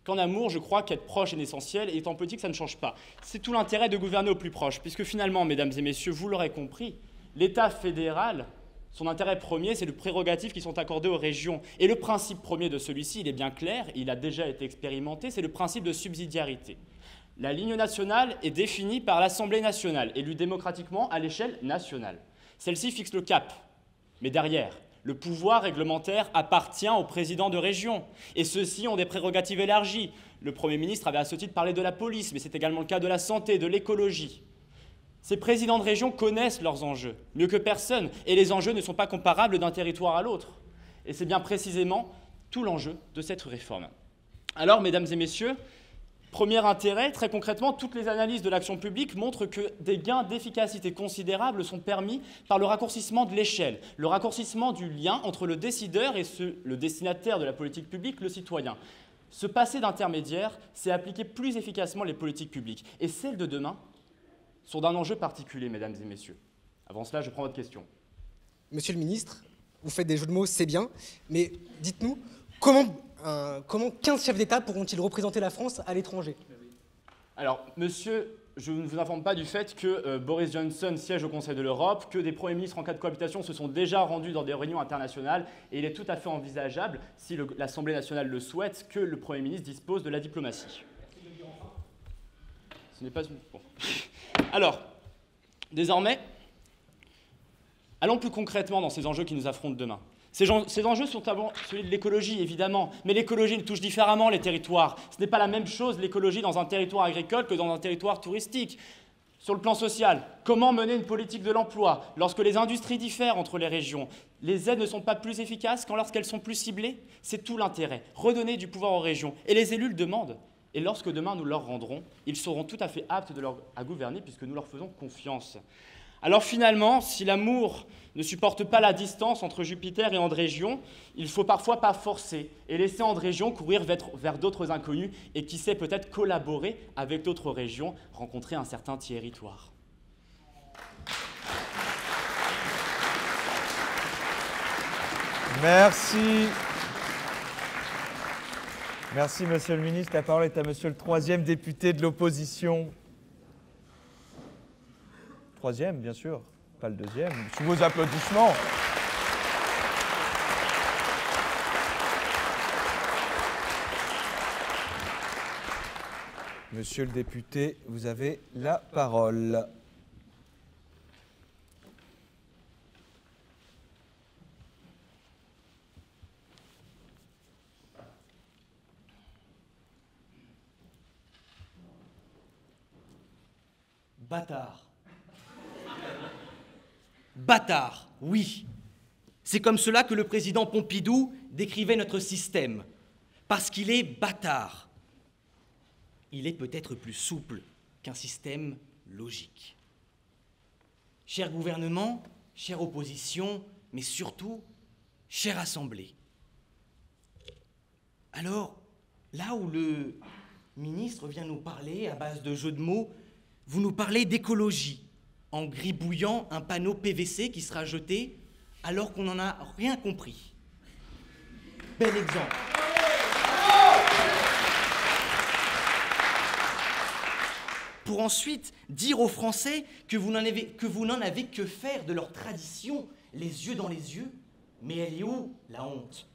Speaker 8: qu'en amour, je crois qu'être proche est essentiel, et en politique, ça ne change pas. C'est tout l'intérêt de gouverner au plus proche, puisque finalement, mesdames et messieurs, vous l'aurez compris, l'État fédéral, son intérêt premier, c'est les prérogatives qui sont accordées aux régions. Et le principe premier de celui-ci, il est bien clair, il a déjà été expérimenté, c'est le principe de subsidiarité. La ligne nationale est définie par l'Assemblée nationale, élue démocratiquement à l'échelle nationale. Celle-ci fixe le cap, mais derrière, le pouvoir réglementaire appartient aux présidents de région, et ceux-ci ont des prérogatives élargies. Le Premier ministre avait à ce titre parlé de la police, mais c'est également le cas de la santé, de l'écologie. Ces présidents de région connaissent leurs enjeux, mieux que personne, et les enjeux ne sont pas comparables d'un territoire à l'autre. Et c'est bien précisément tout l'enjeu de cette réforme. Alors, mesdames et messieurs, premier intérêt, très concrètement, toutes les analyses de l'action publique montrent que des gains d'efficacité considérables sont permis par le raccourcissement de l'échelle, le raccourcissement du lien entre le décideur et le destinataire de la politique publique, le citoyen. Se passer d'intermédiaire, c'est appliquer plus efficacement les politiques publiques. Et celles de demain sont d'un enjeu particulier, mesdames et messieurs. Avant cela, je prends votre question.
Speaker 6: Monsieur le ministre, vous faites des jeux de mots, c'est bien, mais dites-nous, comment 15 chefs d'État pourront-ils représenter la France à l'étranger?
Speaker 8: Alors, monsieur, je ne vous informe pas du fait que Boris Johnson siège au Conseil de l'Europe, que des premiers ministres en cas de cohabitation se sont déjà rendus dans des réunions internationales, et il est tout à fait envisageable, si l'Assemblée nationale le souhaite, que le Premier ministre dispose de la diplomatie. Ce n'est pas... Bon. Alors, désormais, allons plus concrètement dans ces enjeux qui nous affrontent demain. Ces enjeux sont avant celui de l'écologie, évidemment, mais l'écologie touche différemment les territoires. Ce n'est pas la même chose, l'écologie, dans un territoire agricole que dans un territoire touristique. Sur le plan social, comment mener une politique de l'emploi lorsque les industries diffèrent entre les régions? Les aides ne sont pas plus efficaces quand lorsqu'elles sont plus ciblées? C'est tout l'intérêt, redonner du pouvoir aux régions. Et les élus le demandent. Et lorsque demain nous leur rendrons, ils seront tout à fait aptes à gouverner puisque nous leur faisons confiance. Alors finalement, si l'amour ne supporte pas la distance entre Jupiter et André Gion, il faut parfois pas forcer et laisser André Gion courir vers d'autres inconnus et qui sait peut-être collaborer avec d'autres régions, rencontrer un certain territoire.
Speaker 1: Merci. Merci, monsieur le ministre. La parole est à monsieur le troisième député de l'opposition. Troisième, bien sûr, pas le deuxième. Sous vos applaudissements. Monsieur le député, vous avez la parole.
Speaker 5: Bâtard. Bâtard, oui. C'est comme cela que le président Pompidou décrivait notre système. Parce qu'il est bâtard. Il est peut-être plus souple qu'un système logique. Cher gouvernement, chère opposition, mais surtout, chère Assemblée. Alors, là où le ministre vient nous parler, à base de jeux de mots, vous nous parlez d'écologie, en gribouillant un panneau PVC qui sera jeté alors qu'on n'en a rien compris. Bel exemple. Pour ensuite dire aux Français que vous n'en avez que faire de leur tradition, les yeux dans les yeux. Mais elle est où, la honte?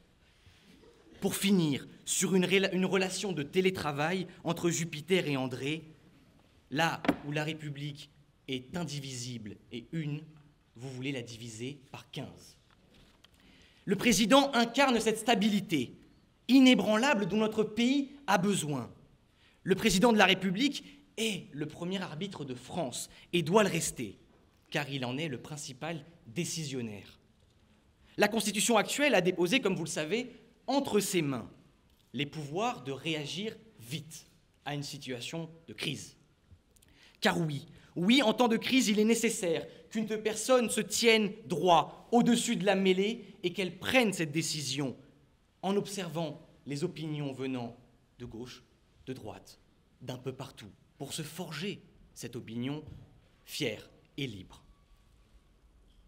Speaker 5: Pour finir, sur une relation de télétravail entre Jupiter et André, là où la République est indivisible et une, vous voulez la diviser par 15. Le président incarne cette stabilité inébranlable dont notre pays a besoin. Le président de la République est le premier arbitre de France et doit le rester, car il en est le principal décisionnaire. La Constitution actuelle a déposé, comme vous le savez, entre ses mains les pouvoirs de réagir vite à une situation de crise. Car oui, en temps de crise, il est nécessaire qu'une personne se tienne droit au-dessus de la mêlée et qu'elle prenne cette décision en observant les opinions venant de gauche, de droite, d'un peu partout, pour se forger cette opinion fière et libre.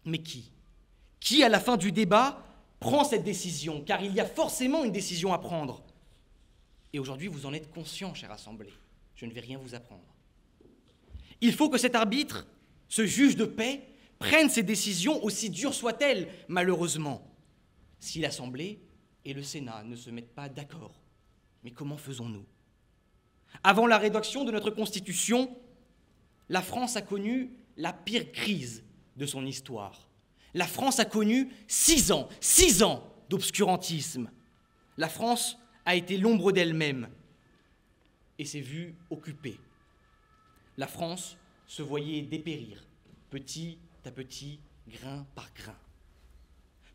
Speaker 5: Mais qui, à la fin du débat, prend cette décision? Car il y a forcément une décision à prendre. Et aujourd'hui, vous en êtes conscient, chère Assemblée. Je ne vais rien vous apprendre. Il faut que cet arbitre, ce juge de paix, prenne ses décisions, aussi dures soient-elles, malheureusement. Si l'Assemblée et le Sénat ne se mettent pas d'accord, mais comment faisons-nous? Avant la rédaction de notre Constitution, la France a connu la pire crise de son histoire. La France a connu 6 ans d'obscurantisme. La France a été l'ombre d'elle-même et s'est vue occupée. La France se voyait dépérir, petit à petit, grain par grain.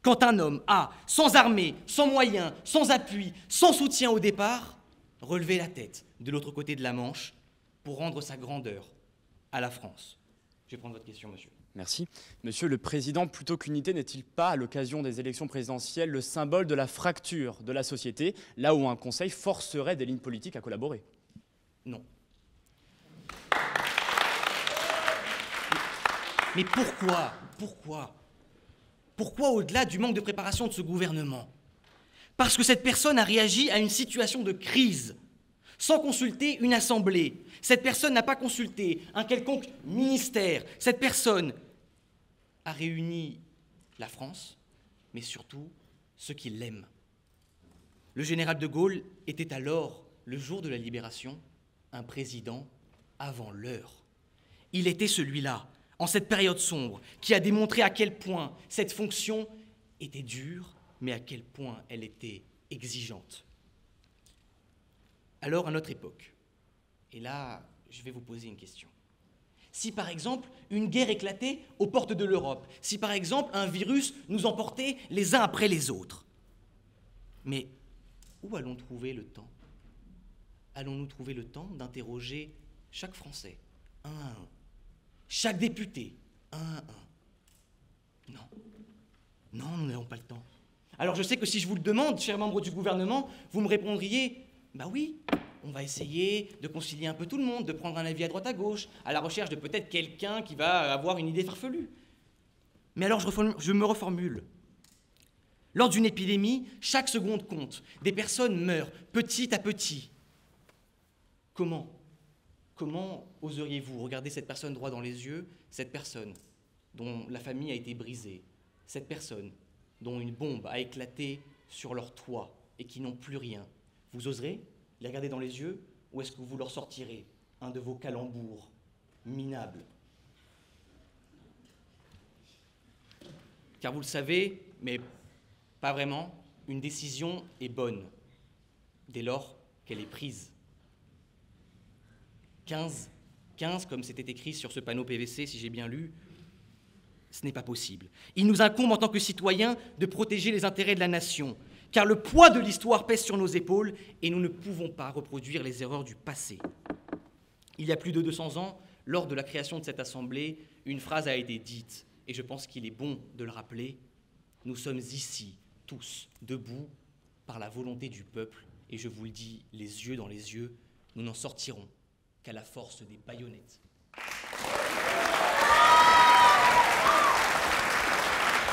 Speaker 5: Quand un homme a, sans armée, sans moyens, sans appui, sans soutien au départ, relevé la tête de l'autre côté de la Manche pour rendre sa grandeur à la France. Je vais prendre votre question, monsieur.
Speaker 8: Merci. Monsieur le Président, plutôt qu'unité, n'est-il pas, à l'occasion des élections présidentielles, le symbole de la fracture de la société, là où un conseil forcerait des lignes politiques à collaborer?
Speaker 5: Non. Mais pourquoi au-delà du manque de préparation de ce gouvernement? Parce que cette personne a réagi à une situation de crise, sans consulter une assemblée. Cette personne n'a pas consulté un quelconque ministère. Cette personne a réuni la France, mais surtout ceux qui l'aiment. Le général de Gaulle était alors, le jour de la libération, un président avant l'heure. Il était celui-là, en cette période sombre, qui a démontré à quel point cette fonction était dure, mais à quel point elle était exigeante. Alors, à notre époque, et là, je vais vous poser une question. Si, par exemple, une guerre éclatait aux portes de l'Europe, si, par exemple, un virus nous emportait les uns après les autres, mais où allons-nous trouver le temps? Allons-nous trouver le temps d'interroger chaque Français, un à un, chaque député, un à un? Non, nous n'avons pas le temps. Alors je sais que si je vous le demande, chers membres du gouvernement, vous me répondriez « Bah oui, on va essayer de concilier un peu tout le monde, de prendre un avis à droite à gauche, à la recherche de peut-être quelqu'un qui va avoir une idée farfelue. » Mais alors je me reformule. Lors d'une épidémie, chaque seconde compte. Des personnes meurent, petit à petit. Comment oseriez-vous regarder cette personne droit dans les yeux, cette personne dont la famille a été brisée, cette personne dont une bombe a éclaté sur leur toit et qui n'ont plus rien? Vous oserez les regarder dans les yeux, ou est-ce que vous leur sortirez un de vos calembours minables? Car vous le savez, mais pas vraiment, une décision est bonne, dès lors qu'elle est prise. 15, comme c'était écrit sur ce panneau PVC, si j'ai bien lu, ce n'est pas possible. Il nous incombe en tant que citoyens de protéger les intérêts de la nation, car le poids de l'histoire pèse sur nos épaules et nous ne pouvons pas reproduire les erreurs du passé. Il y a plus de 200 ans, lors de la création de cette assemblée, une phrase a été dite, et je pense qu'il est bon de le rappeler. Nous sommes ici, tous, debout, par la volonté du peuple, et je vous le dis, les yeux dans les yeux, nous n'en sortirons qu'à la force des baïonnettes.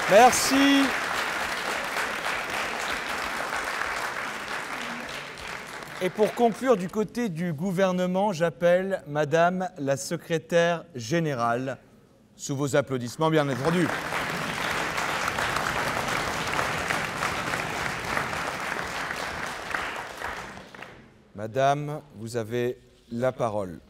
Speaker 1: Merci. Et pour conclure, du côté du gouvernement, j'appelle Madame la secrétaire générale, sous vos applaudissements, bien entendu. Madame, vous avez la parole.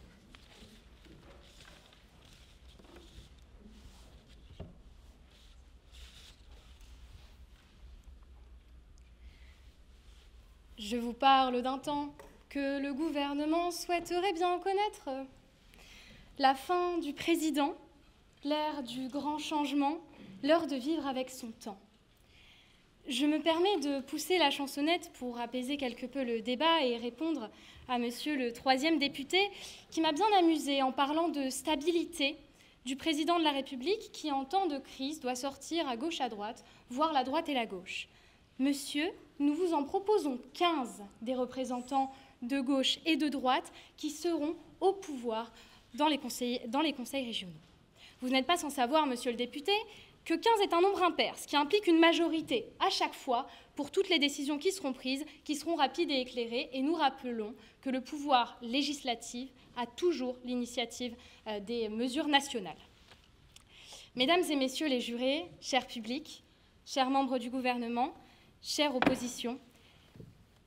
Speaker 7: Je vous parle d'un temps que le gouvernement souhaiterait bien connaître. La fin du président, l'ère du grand changement, l'heure de vivre avec son temps. Je me permets de pousser la chansonnette pour apaiser quelque peu le débat et répondre à monsieur le 3e député qui m'a bien amusée en parlant de stabilité du président de la République qui, en temps de crise, doit sortir à gauche, à droite, voir la droite et la gauche. Monsieur, nous vous en proposons 15 des représentants de gauche et de droite qui seront au pouvoir dans les conseils régionaux. Vous n'êtes pas sans savoir, monsieur le député, que 15 est un nombre impair, ce qui implique une majorité à chaque fois pour toutes les décisions qui seront prises, qui seront rapides et éclairées. Et nous rappelons que le pouvoir législatif a toujours l'initiative des mesures nationales. Mesdames et messieurs les jurés, chers publics, chers membres du gouvernement, chère opposition,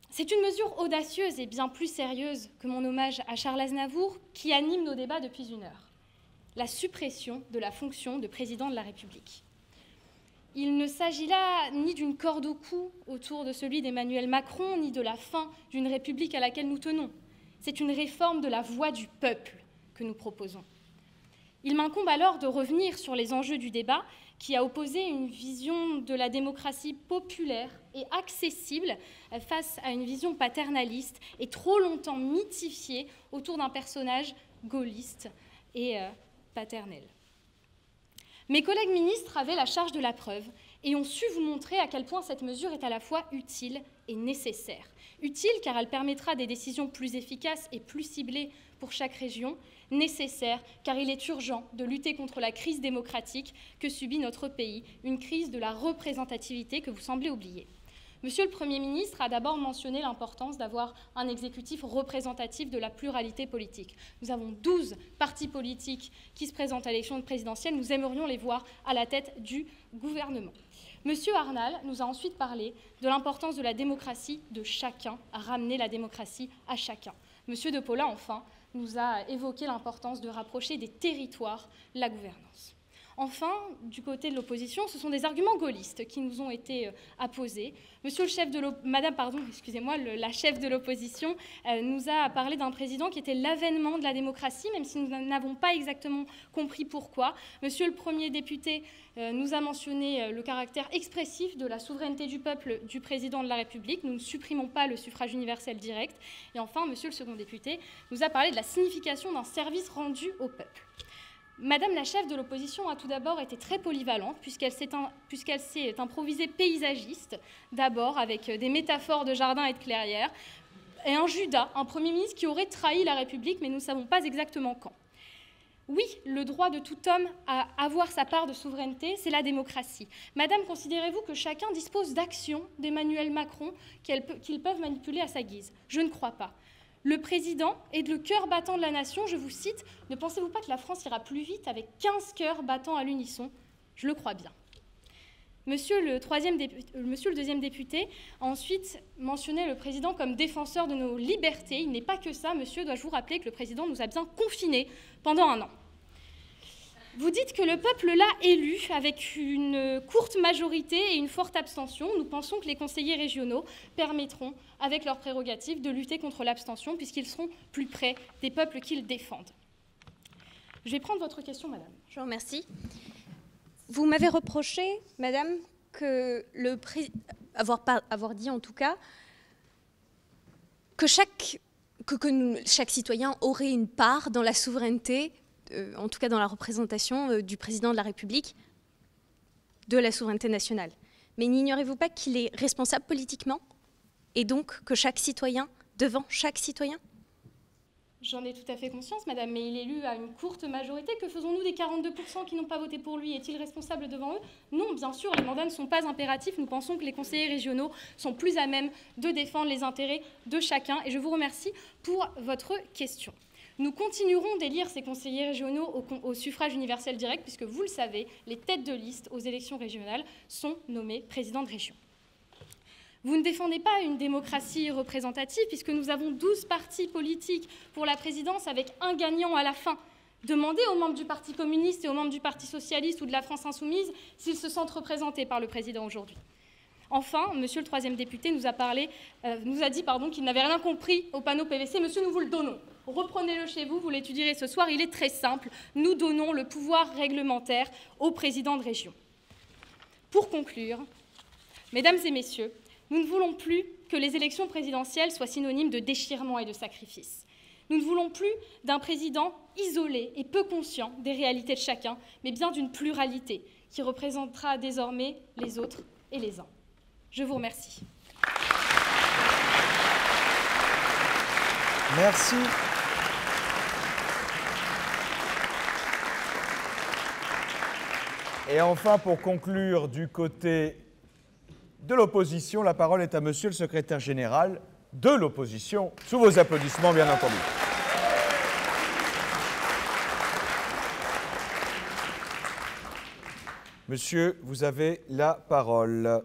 Speaker 7: c'est une mesure audacieuse et bien plus sérieuse que mon hommage à Charles Aznavour qui anime nos débats depuis 1 heure. La suppression de la fonction de président de la République. Il ne s'agit là ni d'une corde au cou autour de celui d'Emmanuel Macron, ni de la fin d'une République à laquelle nous tenons. C'est une réforme de la voix du peuple que nous proposons. Il m'incombe alors de revenir sur les enjeux du débat qui a opposé une vision de la démocratie populaire et accessible face à une vision paternaliste et trop longtemps mythifiée autour d'un personnage gaulliste et paternel. Mes collègues ministres avaient la charge de la preuve et ont su vous montrer à quel point cette mesure est à la fois utile et nécessaire. Utile car elle permettra des décisions plus efficaces et plus ciblées pour chaque région. Nécessaire car il est urgent de lutter contre la crise démocratique que subit notre pays, une crise de la représentativité que vous semblez oublier. Monsieur le Premier ministre a d'abord mentionné l'importance d'avoir un exécutif représentatif de la pluralité politique. Nous avons 12 partis politiques qui se présentent à l'élection présidentielle. Nous aimerions les voir à la tête du gouvernement. Monsieur Arnal nous a ensuite parlé de l'importance de la démocratie de chacun, à ramener la démocratie à chacun. Monsieur De Paula, enfin, nous a évoqué l'importance de rapprocher des territoires la gouvernance. Enfin, du côté de l'opposition, ce sont des arguments gaullistes qui nous ont été apposés. La chef de l'opposition nous a parlé d'un président qui était l'avènement de la démocratie, même si nous n'avons pas exactement compris pourquoi. Monsieur le Premier député nous a mentionné le caractère expressif de la souveraineté du peuple du président de la République. Nous ne supprimons pas le suffrage universel direct. Et enfin, monsieur le second député nous a parlé de la signification d'un service rendu au peuple. Madame la chef de l'opposition a tout d'abord été très polyvalente puisqu'elle s'est improvisée paysagiste, d'abord avec des métaphores de jardin et de clairière, et un Judas, un Premier ministre qui aurait trahi la République, mais nous ne savons pas exactement quand. Oui, le droit de tout homme à avoir sa part de souveraineté, c'est la démocratie. Madame, considérez-vous que chacun dispose d'actions d'Emmanuel Macron qu'ils peuvent manipuler à sa guise? Je ne crois pas. Le président est le cœur battant de la nation, je vous cite. Ne pensez-vous pas que la France ira plus vite avec 15 cœurs battant à l'unisson? Je le crois bien. Monsieur le deuxième député a ensuite mentionné le président comme défenseur de nos libertés. Il n'est pas que ça, monsieur, dois-je vous rappeler que le président nous a bien confinés pendant 1 an. Vous dites que le peuple l'a élu avec une courte majorité et une forte abstention. Nous pensons que les conseillers régionaux permettront, avec leurs prérogatives, de lutter contre l'abstention puisqu'ils seront plus près des peuples qu'ils défendent. Je vais prendre votre question, madame.
Speaker 3: Je vous remercie. Vous m'avez reproché, madame, que avoir dit en tout cas que chaque citoyen aurait une part dans la souveraineté, en tout cas dans la représentation du président de la République, de la souveraineté nationale. Mais n'ignorez-vous pas qu'il est responsable politiquement et donc que chaque citoyen, devant chaque citoyen?
Speaker 7: J'en ai tout à fait conscience, madame, mais il est élu à une courte majorité. Que faisons-nous des 42% qui n'ont pas voté pour lui? Est-il responsable devant eux? Non, bien sûr, les mandats ne sont pas impératifs. Nous pensons que les conseillers régionaux sont plus à même de défendre les intérêts de chacun. Et je vous remercie pour votre question. Nous continuerons d'élire ces conseillers régionaux au suffrage universel direct, puisque vous le savez, les têtes de liste aux élections régionales sont nommés présidents de région. Vous ne défendez pas une démocratie représentative, puisque nous avons 12 partis politiques pour la présidence avec un gagnant à la fin. Demandez aux membres du Parti communiste et aux membres du Parti socialiste ou de la France insoumise s'ils se sentent représentés par le président aujourd'hui. Enfin, monsieur le troisième député nous a dit qu'il n'avait rien compris au panneau PVC. Monsieur, nous vous le donnons. Reprenez-le chez vous, vous l'étudierez ce soir. Il est très simple. Nous donnons le pouvoir réglementaire au président de région. Pour conclure, mesdames et messieurs, nous ne voulons plus que les élections présidentielles soient synonymes de déchirement et de sacrifice. Nous ne voulons plus d'un président isolé et peu conscient des réalités de chacun, mais bien d'une pluralité qui représentera désormais les autres et les uns. Je vous remercie.
Speaker 1: Merci. Et enfin, pour conclure du côté de l'opposition, la parole est à monsieur le secrétaire général de l'opposition, sous vos applaudissements, bien entendu. Monsieur, vous avez la parole.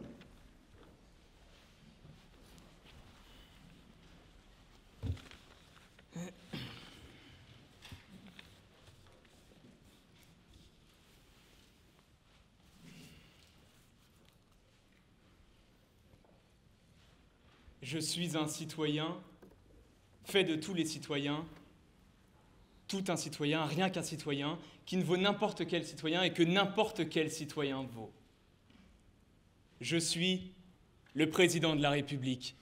Speaker 8: Je suis un citoyen, fait de tous les citoyens, tout un citoyen, rien qu'un citoyen, qui ne vaut n'importe quel citoyen et que n'importe quel citoyen vaut. Je suis le président de la République.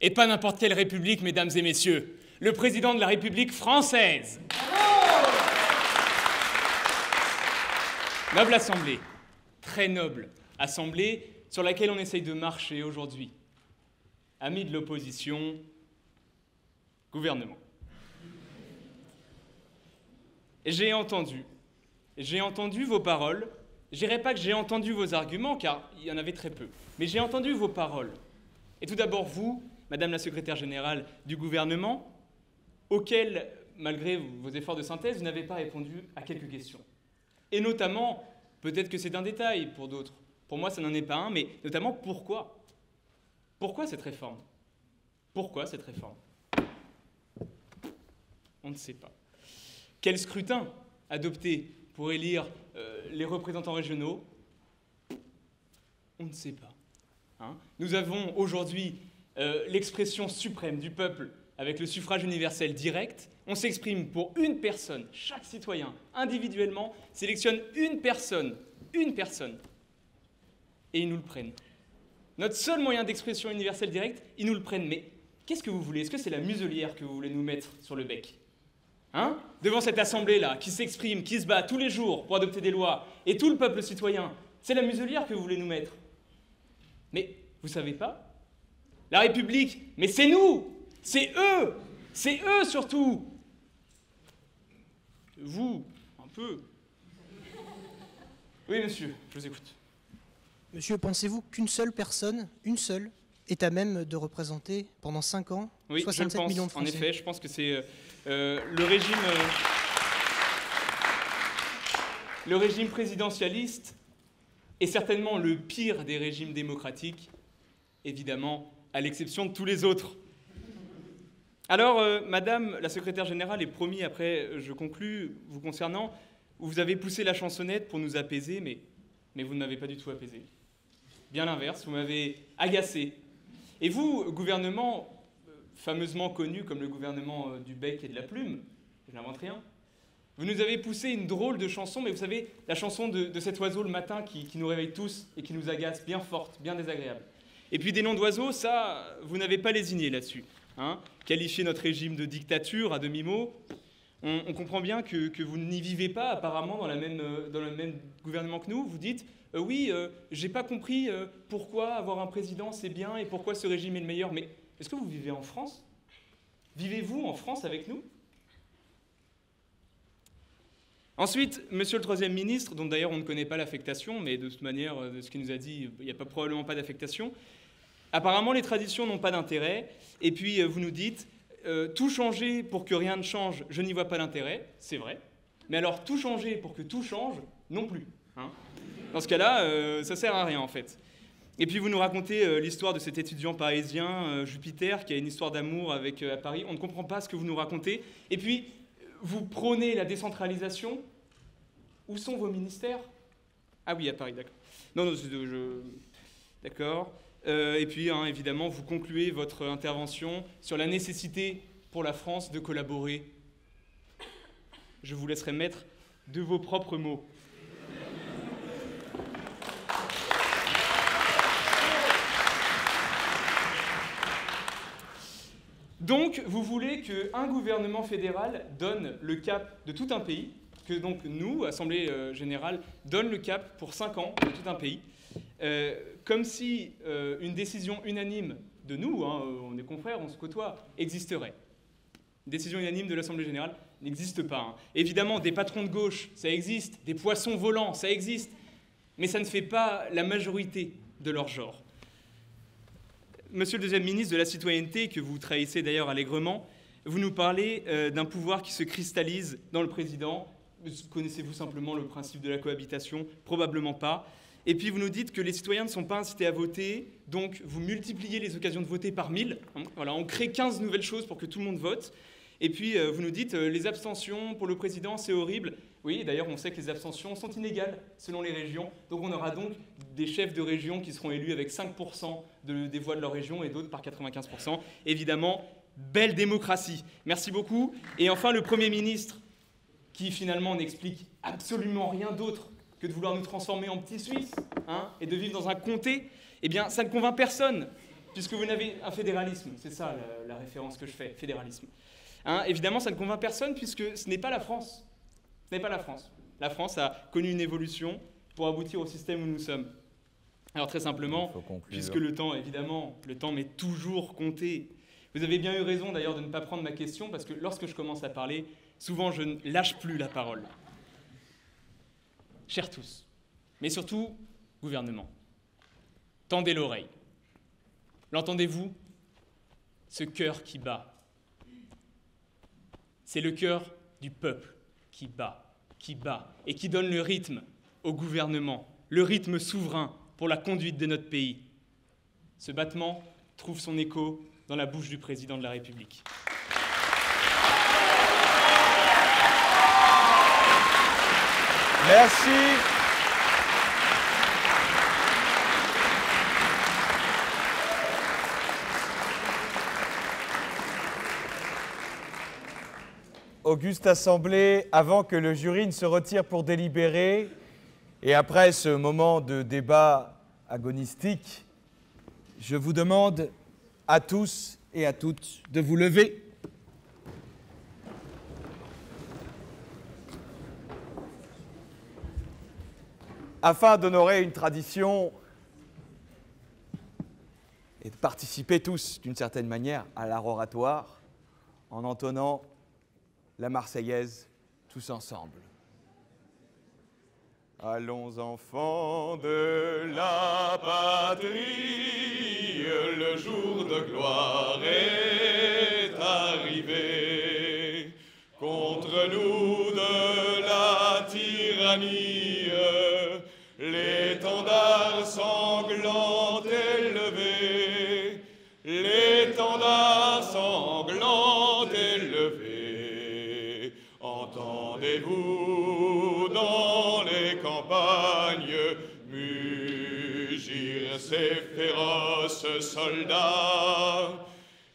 Speaker 8: Et pas n'importe quelle République, mesdames et messieurs, le président de la République française. Noble assemblée, très noble assemblée sur laquelle on essaye de marcher aujourd'hui. Amis de l'opposition, gouvernement. J'ai entendu vos paroles. Je dirais pas que j'ai entendu vos arguments, car il y en avait très peu. Mais j'ai entendu vos paroles. Et tout d'abord vous, Madame la secrétaire générale du gouvernement, auquel, malgré vos efforts de synthèse, vous n'avez pas répondu à quelques questions. Et notamment, peut-être que c'est un détail pour d'autres. Pour moi, ça n'en est pas un, mais notamment pourquoi ? Pourquoi cette réforme? Pourquoi cette réforme? On ne sait pas. Quel scrutin adopter pour élire les représentants régionaux? On ne sait pas. Hein? Nous avons aujourd'hui l'expression suprême du peuple avec le suffrage universel direct. On s'exprime pour une personne. Chaque citoyen, individuellement, sélectionne une personne, et ils nous le prennent. Notre seul moyen d'expression universelle directe, ils nous le prennent. Mais qu'est-ce que vous voulez? Est-ce que c'est la muselière que vous voulez nous mettre sur le bec? Hein? Devant cette assemblée-là, qui s'exprime, qui se bat tous les jours pour adopter des lois, et tout le peuple citoyen, c'est la muselière que vous voulez nous mettre. Mais vous savez pas? La République, mais c'est nous! C'est eux surtout! Vous, un peu. Oui, monsieur, je vous écoute.
Speaker 4: Monsieur, pensez-vous qu'une seule personne, une seule, est à même de représenter pendant 5 ans
Speaker 8: Oui,
Speaker 4: 67 millions de
Speaker 8: en
Speaker 4: Français?
Speaker 8: effet, je pense que c'est le régime... le régime présidentialiste est certainement le pire des régimes démocratiques, évidemment, à l'exception de tous les autres. Alors, Madame la secrétaire générale, et promis, après je conclus, vous concernant, vous avez poussé la chansonnette pour nous apaiser, mais vous ne m'avez pas du tout apaisé. Bien l'inverse, vous m'avez agacé. Et vous, gouvernement fameusement connu comme le gouvernement du bec et de la plume, je n'invente rien, vous nous avez poussé une drôle de chanson, mais vous savez, la chanson de cet oiseau le matin qui nous réveille tous et qui nous agace, bien forte, bien désagréable. Et puis des noms d'oiseaux, ça, vous n'avez pas lésiné là-dessus. Hein, qualifier notre régime de dictature à demi-mot, on comprend bien que vous n'y vivez pas apparemment dans le même gouvernement que nous. Vous dites oui, j'ai pas compris pourquoi avoir un président c'est bien et pourquoi ce régime est le meilleur. Mais est-ce que vous vivez en France? Vivez-vous en France avec nous? Ensuite, monsieur le troisième ministre, dont d'ailleurs on ne connaît pas l'affectation, mais de toute manière, de ce qu'il nous a dit, il n'y a probablement pas d'affectation. Apparemment, les traditions n'ont pas d'intérêt. Et puis, vous nous dites, tout changer pour que rien ne change, je n'y vois pas d'intérêt. C'est vrai. Mais alors, tout changer pour que tout change, non plus. Hein. Dans ce cas-là, ça sert à rien, en fait. Et puis, vous nous racontez l'histoire de cet étudiant parisien, Jupiter, qui a une histoire d'amour avec à Paris. On ne comprend pas ce que vous nous racontez. Et puis, vous prônez la décentralisation. Où sont vos ministères? Ah oui, à Paris, d'accord. Non, d'accord. Et puis, hein, évidemment, vous concluez votre intervention sur la nécessité pour la France de collaborer. Je vous laisserai mettre de vos propres mots. Donc, vous voulez qu'un gouvernement fédéral donne le cap de tout un pays, que donc nous, Assemblée générale, donne le cap pour 5 ans de tout un pays. Comme si une décision unanime de nous, hein, on est confrères, on se côtoie, existerait. Une décision unanime de l'Assemblée générale n'existe pas. Hein. Évidemment, des patrons de gauche, ça existe, des poissons volants, ça existe, mais ça ne fait pas la majorité de leur genre. Monsieur le deuxième ministre de la Citoyenneté, que vous trahissez d'ailleurs allègrement, vous nous parlez d'un pouvoir qui se cristallise dans le président. Connaissez-vous simplement le principe de la cohabitation? Probablement pas. Et puis vous nous dites que les citoyens ne sont pas incités à voter, donc vous multipliez les occasions de voter par 1000. Voilà, on crée 15 nouvelles choses pour que tout le monde vote. Et puis vous nous dites les abstentions pour le président, c'est horrible. Oui, d'ailleurs, on sait que les abstentions sont inégales selon les régions. Donc on aura donc des chefs de région qui seront élus avec 5% des voix de leur région et d'autres par 95%. Évidemment, belle démocratie. Merci beaucoup. Et enfin, le Premier ministre, qui finalement n'explique absolument rien d'autre que de vouloir nous transformer en petits Suisses, hein, et de vivre dans un comté, eh bien, ça ne convainc personne, puisque vous n'avez un fédéralisme. C'est ça la référence que je fais, fédéralisme. Hein, évidemment, ça ne convainc personne, puisque ce n'est pas la France. Ce n'est pas la France. La France a connu une évolution pour aboutir au système où nous sommes. Alors très simplement, puisque le temps, évidemment, le temps m'est toujours compté. Vous avez bien eu raison d'ailleurs de ne pas prendre ma question, parce que lorsque je commence à parler, souvent je ne lâche plus la parole. Chers tous, mais surtout, gouvernement, tendez l'oreille. L'entendez-vous? Ce cœur qui bat. C'est le cœur du peuple qui bat, et qui donne le rythme au gouvernement, le rythme souverain pour la conduite de notre pays. Ce battement trouve son écho dans la bouche du président de la République.
Speaker 1: Merci. Auguste Assemblée, avant que le jury ne se retire pour délibérer, et après ce moment de débat agonistique, je vous demande à tous et à toutes de vous lever. Afin d'honorer une tradition et de participer tous, d'une certaine manière, à l'art oratoire, en entonnant la Marseillaise, tout tous ensemble. Allons enfants de la patrie, le jour de gloire est arrivé. Contre nous de la tyrannie, l'étendard sanglant élevé, l'étendard sanglant élevé. Entendez-vous dans les campagnes mugir ces féroces soldats?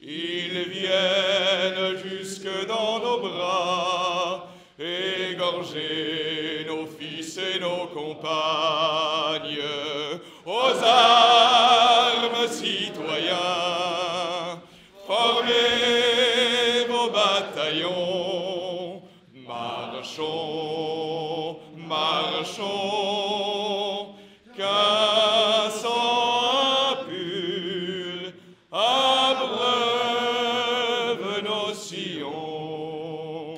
Speaker 1: Ils viennent jusque dans nos bras, égorger nos fils et nos compagnes. Aux armes, citoyens, formez vos bataillons. Marchons, marchons, qu'un sang impur abreuve nos sillons.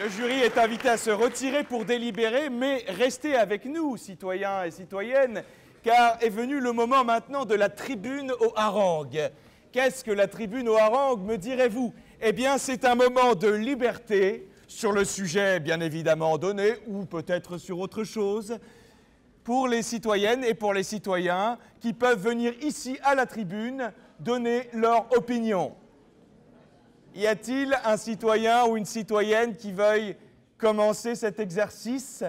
Speaker 1: Le jury est invité à se retirer pour délibérer, mais restez avec nous, citoyens et citoyennes, car est venu le moment maintenant de la tribune aux harangues. Qu'est-ce que la tribune aux harangues, me direz-vous? Eh bien, c'est un moment de liberté sur le sujet bien évidemment donné, ou peut-être sur autre chose, pour les citoyennes et pour les citoyens qui peuvent venir ici à la tribune donner leur opinion. Y a-t-il un citoyen ou une citoyenne qui veuille commencer cet exercice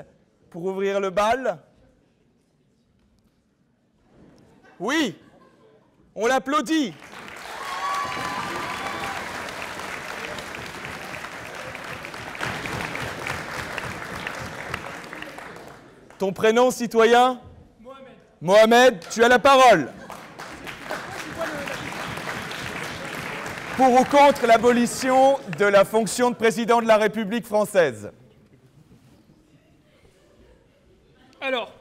Speaker 1: pour ouvrir le bal? Oui, on l'applaudit. Ton prénom, citoyen?
Speaker 9: Mohamed.
Speaker 1: Mohamed, tu as la parole. Pour ou contre l'abolition de la fonction de président de la République française?
Speaker 9: Alors,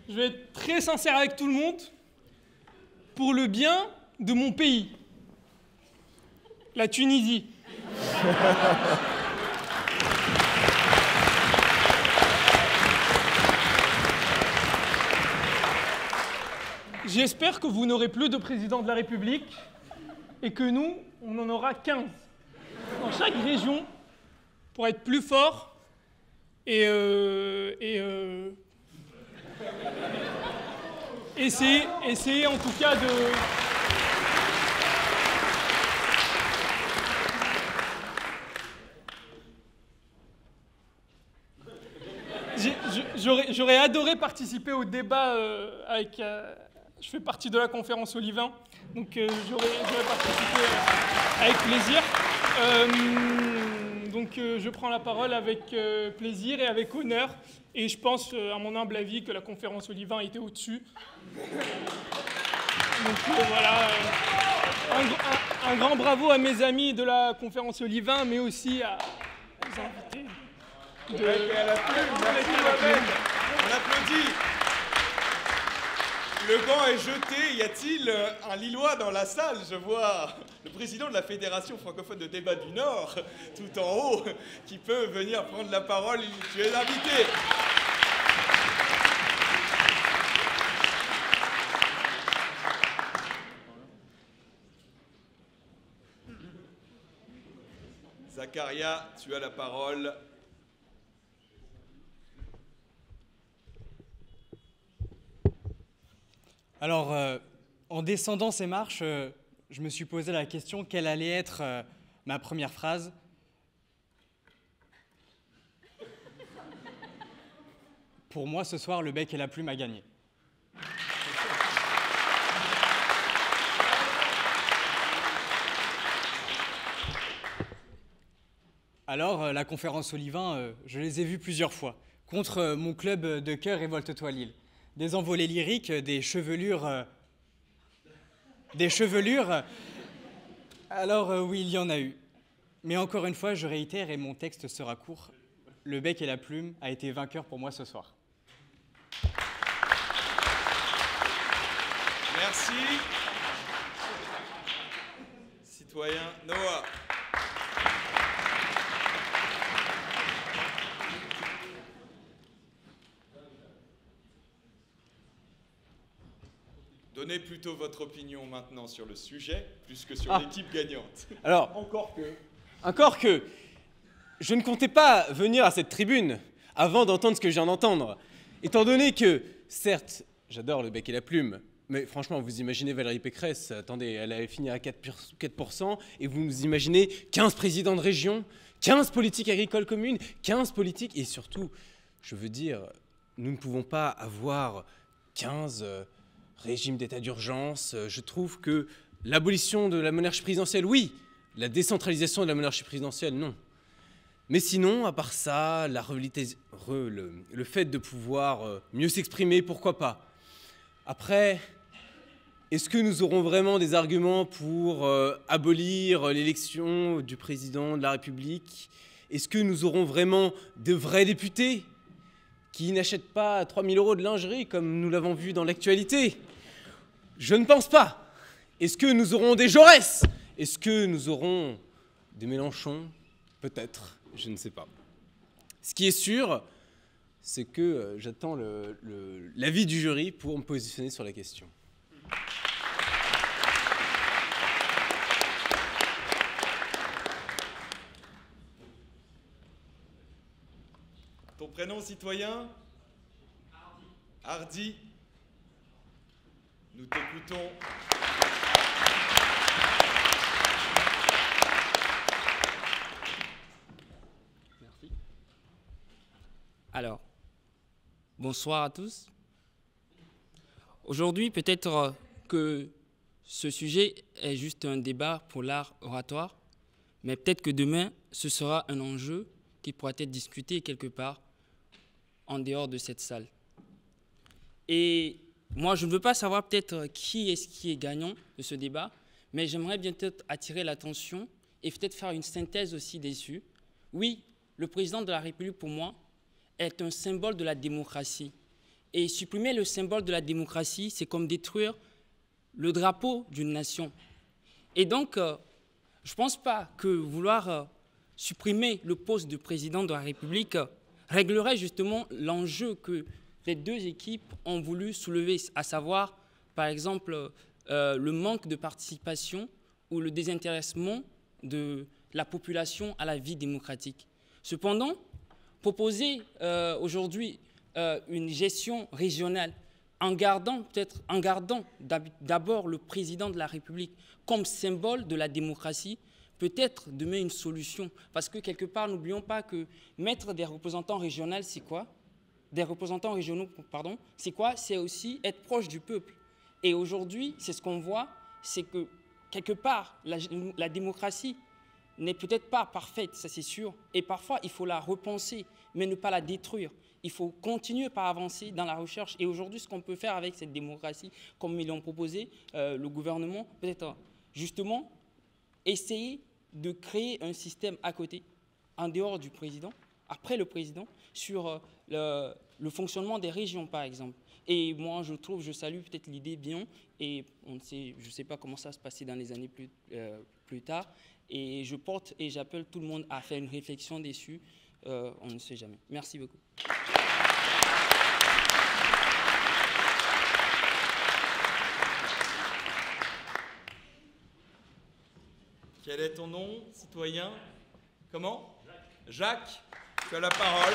Speaker 9: je vais être très sincère avec tout le monde. Pour le bien de mon pays, la Tunisie. J'espère que vous n'aurez plus de président de la République et que nous, on en aura 15 dans chaque région pour être plus forts et essayer en tout cas de... J'aurais adoré participer au débat avec... je fais partie de la conférence Olivain, donc j'aurais participé avec plaisir. Donc je prends la parole avec plaisir et avec honneur. Et je pense, à mon humble avis, que la conférence Olivain était au-dessus. Donc voilà, un grand bravo à mes amis de la conférence Olivain, mais aussi aux invités.
Speaker 1: On applaudit. Le banc est jeté. Y a-t-il un Lillois dans la salle? Je vois le président de la Fédération francophone de débat du Nord, tout en haut, qui peut venir prendre la parole. Tu es invité. Zacharia, tu as la parole.
Speaker 6: Alors, en descendant ces marches, je me suis posé la question quelle allait être ma première phrase. Pour moi, ce soir, le bec et la plume a gagné. Alors, la conférence Olivain, je les ai vues plusieurs fois, contre mon club de cœur Révolte-toi Lille. Des envolées lyriques, des chevelures... Alors oui, il y en a eu. Mais encore une fois, je réitère et mon texte sera court. Le bec et la plume a été vainqueur pour moi ce soir.
Speaker 1: Merci. Citoyen Noah. Donnez plutôt votre opinion maintenant sur le sujet, plus que sur l'équipe gagnante.
Speaker 10: Alors, encore que, je ne comptais pas venir à cette tribune avant d'entendre ce que je viens d'entendre. Étant donné que, certes, j'adore le bec et la plume, mais franchement, vous imaginez Valérie Pécresse, attendez, elle avait fini à 4%, et vous nous imaginez 15 présidents de région, 15 politiques agricoles communes, 15 politiques, et surtout, je veux dire, nous ne pouvons pas avoir 15 régimes d'état d'urgence. Je trouve que l'abolition de la monarchie présidentielle, oui, la décentralisation de la monarchie présidentielle, non. Mais sinon, à part ça, le fait de pouvoir mieux s'exprimer, pourquoi pas. Après, est-ce que nous aurons vraiment des arguments pour abolir l'élection du président de la République? Est-ce que nous aurons vraiment de vrais députés qui n'achètent pas 3 000 € de lingerie comme nous l'avons vu dans l'actualité? Je ne pense pas. Est-ce que nous aurons des Jaurès? Est-ce que nous aurons des Mélenchon? Peut-être, je ne sais pas. Ce qui est sûr, c'est que j'attends l'avis du jury pour me positionner sur la question.
Speaker 1: Ton prénom, citoyen? Hardy. Nous t'écoutons.
Speaker 11: Merci. Alors, bonsoir à tous. Aujourd'hui, peut-être que ce sujet est juste un débat pour l'art oratoire, mais peut-être que demain, ce sera un enjeu qui pourra être discuté quelque part en dehors de cette salle. Et moi, je ne veux pas savoir peut-être qui est gagnant de ce débat, mais j'aimerais bien peut-être attirer l'attention et peut-être faire une synthèse aussi dessus. Oui, le président de la République, pour moi, est un symbole de la démocratie. Et supprimer le symbole de la démocratie, c'est comme détruire le drapeau d'une nation. Et donc, je ne pense pas que vouloir supprimer le poste de président de la République réglerait justement l'enjeu que les deux équipes ont voulu soulever, à savoir, par exemple, le manque de participation ou le désintéressement de la population à la vie démocratique. Cependant, proposer aujourd'hui une gestion régionale en gardant d'abord le président de la République comme symbole de la démocratie, peut-être demain une solution. Parce que quelque part, n'oublions pas que mettre des représentants régionaux, c'est quoi? Des représentants régionaux, pardon, c'est quoi? C'est aussi être proche du peuple. Et aujourd'hui, c'est ce qu'on voit, c'est que quelque part, la démocratie n'est peut-être pas parfaite, ça c'est sûr. Et parfois, il faut la repenser, mais ne pas la détruire. Il faut continuer par avancer dans la recherche. Et aujourd'hui, ce qu'on peut faire avec cette démocratie, comme ils l'ont proposé, le gouvernement, peut-être justement essayer de créer un système à côté, en dehors du président, après le président, sur le fonctionnement des régions, par exemple. Et moi, je salue peut-être l'idée bien, et je ne sais pas comment ça va se passer dans les années plus tard, et je porte et j'appelle tout le monde à faire une réflexion dessus, on ne sait jamais. Merci beaucoup.
Speaker 1: Quel est ton nom, citoyen? Comment? Jacques. Tu as la parole.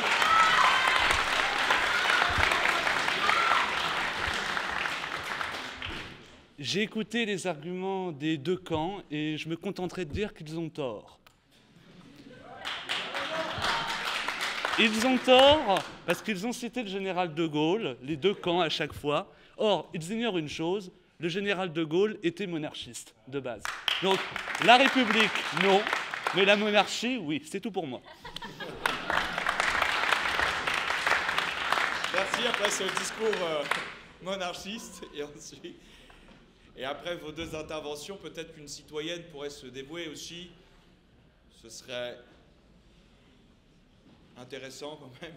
Speaker 12: J'ai écouté les arguments des deux camps et je me contenterai de dire qu'ils ont tort. Ils ont tort parce qu'ils ont cité le général de Gaulle, les deux camps à chaque fois. Or, ils ignorent une chose, le général de Gaulle était monarchiste de base. Donc, la République, non, mais la monarchie, oui, c'est tout pour moi.
Speaker 1: Merci, après ce discours monarchiste, et après vos deux interventions, peut-être qu'une citoyenne pourrait se dévouer aussi. Ce serait intéressant quand même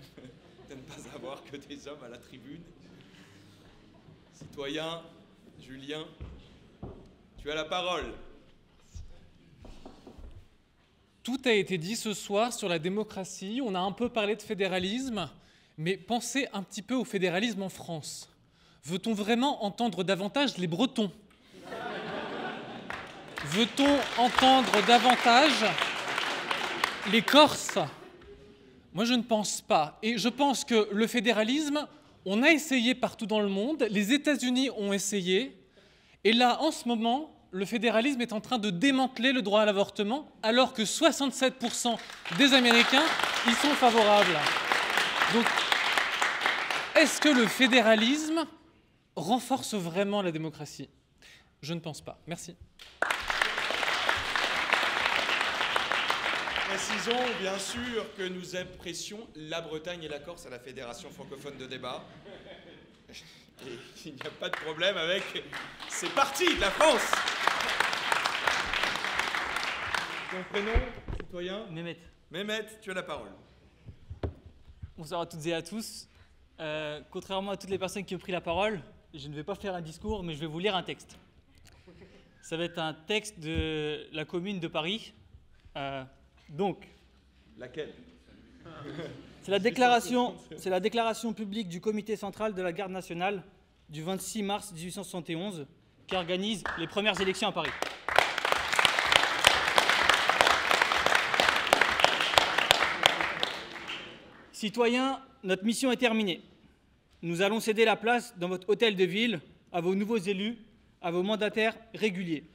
Speaker 1: de ne pas avoir que des hommes à la tribune. Citoyen
Speaker 10: Julien, tu as la parole.
Speaker 13: Tout a été dit ce soir sur la démocratie. On a un peu parlé de fédéralisme, mais pensez un petit peu au fédéralisme en France. Veut-on vraiment entendre davantage les Bretons? Veut-on entendre davantage les Corses? Moi, je ne pense pas. Et je pense que le fédéralisme, on a essayé partout dans le monde. Les États-Unis ont essayé. Et là, en ce moment, le fédéralisme est en train de démanteler le droit à l'avortement, alors que 67% des Américains y sont favorables. Donc, est-ce que le fédéralisme renforce vraiment la démocratie? Je ne pense pas. Merci.
Speaker 10: Précisons bien sûr que nous apprécions la Bretagne et la Corse à la Fédération francophone de débat. Et il n'y a pas de problème avec ces parties de la France. Ton prénom, citoyen?
Speaker 14: Mehmet.
Speaker 10: Mehmet, tu as la parole.
Speaker 14: Bonsoir à toutes et à tous. Contrairement à toutes les personnes qui ont pris la parole, je ne vais pas faire un discours, mais je vais vous lire un texte. Ça va être un texte de la commune de Paris. Donc.
Speaker 10: Laquelle?
Speaker 14: C'est la déclaration publique du comité central de la garde nationale du 26 mars 1871 qui organise les premières élections à Paris. Citoyens, notre mission est terminée. Nous allons céder la place dans votre hôtel de ville à vos nouveaux élus, à vos mandataires réguliers.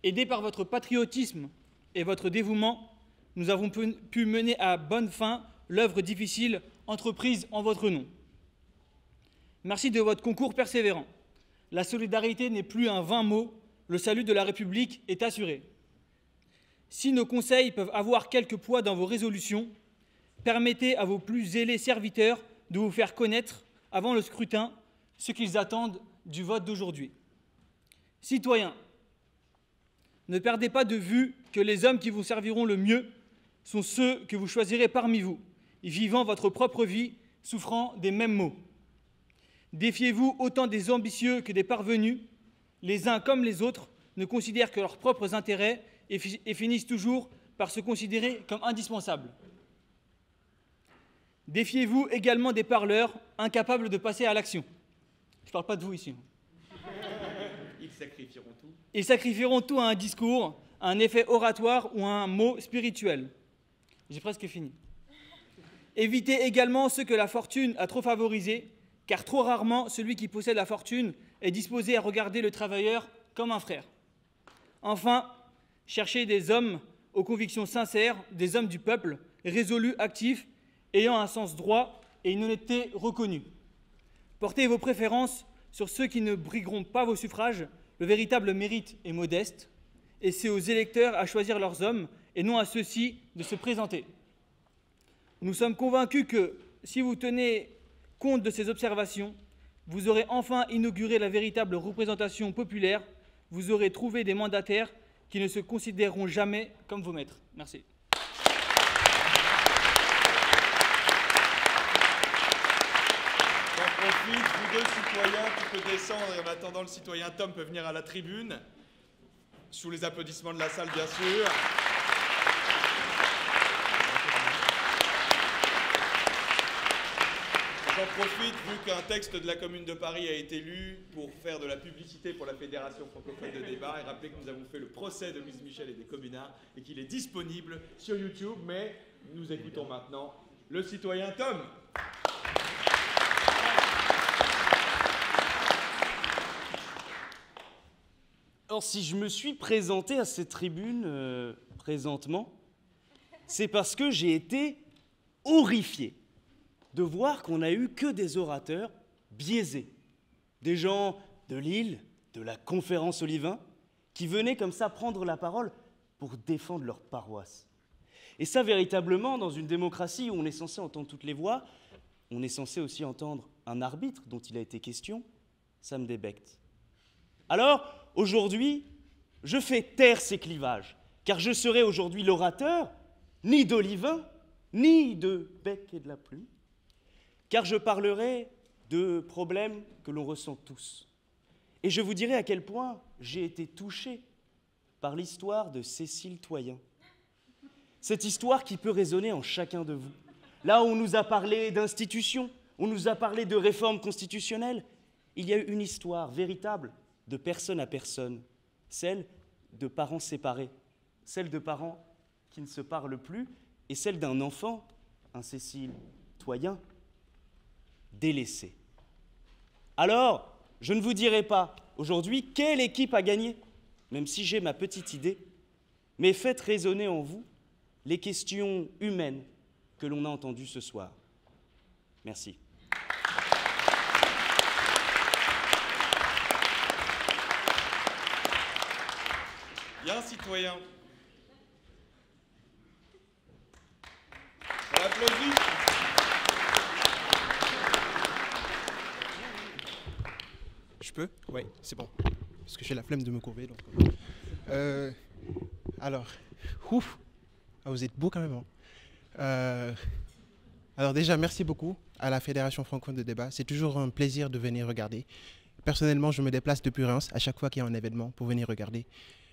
Speaker 14: Aidés par votre patriotisme et votre dévouement, nous avons pu mener à bonne fin l'œuvre difficile entreprise en votre nom. Merci de votre concours persévérant. La solidarité n'est plus un vain mot, le salut de la République est assuré. Si nos conseils peuvent avoir quelque poids dans vos résolutions, permettez à vos plus zélés serviteurs de vous faire connaître, avant le scrutin, ce qu'ils attendent du vote d'aujourd'hui. Citoyens, ne perdez pas de vue que les hommes qui vous serviront le mieux sont ceux que vous choisirez parmi vous, vivant votre propre vie, souffrant des mêmes maux. Défiez-vous autant des ambitieux que des parvenus. Les uns comme les autres ne considèrent que leurs propres intérêts et finissent toujours par se considérer comme indispensables. Défiez-vous également des parleurs, incapables de passer à l'action. Je ne parle pas de vous ici.
Speaker 10: Ils sacrifieront tout.
Speaker 14: Ils sacrifieront tout à un discours, à un effet oratoire ou à un mot spirituel. J'ai presque fini. Évitez également ceux que la fortune a trop favorisés, car trop rarement celui qui possède la fortune est disposé à regarder le travailleur comme un frère. Enfin, cherchez des hommes aux convictions sincères, des hommes du peuple, résolus, actifs, ayant un sens droit et une honnêteté reconnue. Portez vos préférences sur ceux qui ne brigueront pas vos suffrages. Le véritable mérite est modeste, et c'est aux électeurs à choisir leurs hommes, et non à ceux-ci de se présenter. Nous sommes convaincus que, si vous tenez compte de ces observations, vous aurez enfin inauguré la véritable représentation populaire, vous aurez trouvé des mandataires qui ne se considéreront jamais comme vos maîtres. Merci.
Speaker 10: J'en profite, vous deux citoyens, tu peux descendre et en attendant le citoyen Tom peut venir à la tribune, sous les applaudissements de la salle bien sûr. J'en profite, vu qu'un texte de la Commune de Paris a été lu pour faire de la publicité pour la Fédération francophone de débat et rappeler que nous avons fait le procès de Louise Michel et des communards et qu'il est disponible sur YouTube, mais nous écoutons maintenant le citoyen Tom.
Speaker 15: Alors, si je me suis présenté à cette tribune présentement, c'est parce que j'ai été horrifié de voir qu'on n'a eu que des orateurs biaisés, des gens de Lille, de la conférence Olivain, qui venaient comme ça prendre la parole pour défendre leur paroisse. Et ça, véritablement, dans une démocratie où on est censé entendre toutes les voix, on est censé aussi entendre un arbitre dont il a été question, ça me débecte. Alors, aujourd'hui, je fais taire ces clivages, car je serai aujourd'hui l'orateur, ni d'Olivain, ni de Bec et de la Plume, car je parlerai de problèmes que l'on ressent tous. Et je vous dirai à quel point j'ai été touché par l'histoire de Cécile Toyen. Cette histoire qui peut résonner en chacun de vous. Là où on nous a parlé d'institutions, on nous a parlé de réformes constitutionnelles, il y a eu une histoire véritable de personne à personne, celle de parents séparés, celle de parents qui ne se parlent plus, et celle d'un enfant, un Cécile Toyen, délaissé. Alors, je ne vous dirai pas aujourd'hui quelle équipe a gagné, même si j'ai ma petite idée, mais faites résonner en vous les questions humaines que l'on a entendues ce soir. Merci.
Speaker 16: Bien, citoyens. On applaudit.
Speaker 17: Je peux? Oui, c'est bon. Parce que j'ai la flemme de me courber. Donc. Alors, ouf, vous êtes beau quand même. Hein. Alors déjà, merci beaucoup à la Fédération francophone de débat. C'est toujours un plaisir de venir regarder. Personnellement, je me déplace depuis Reims à chaque fois qu'il y a un événement pour venir regarder.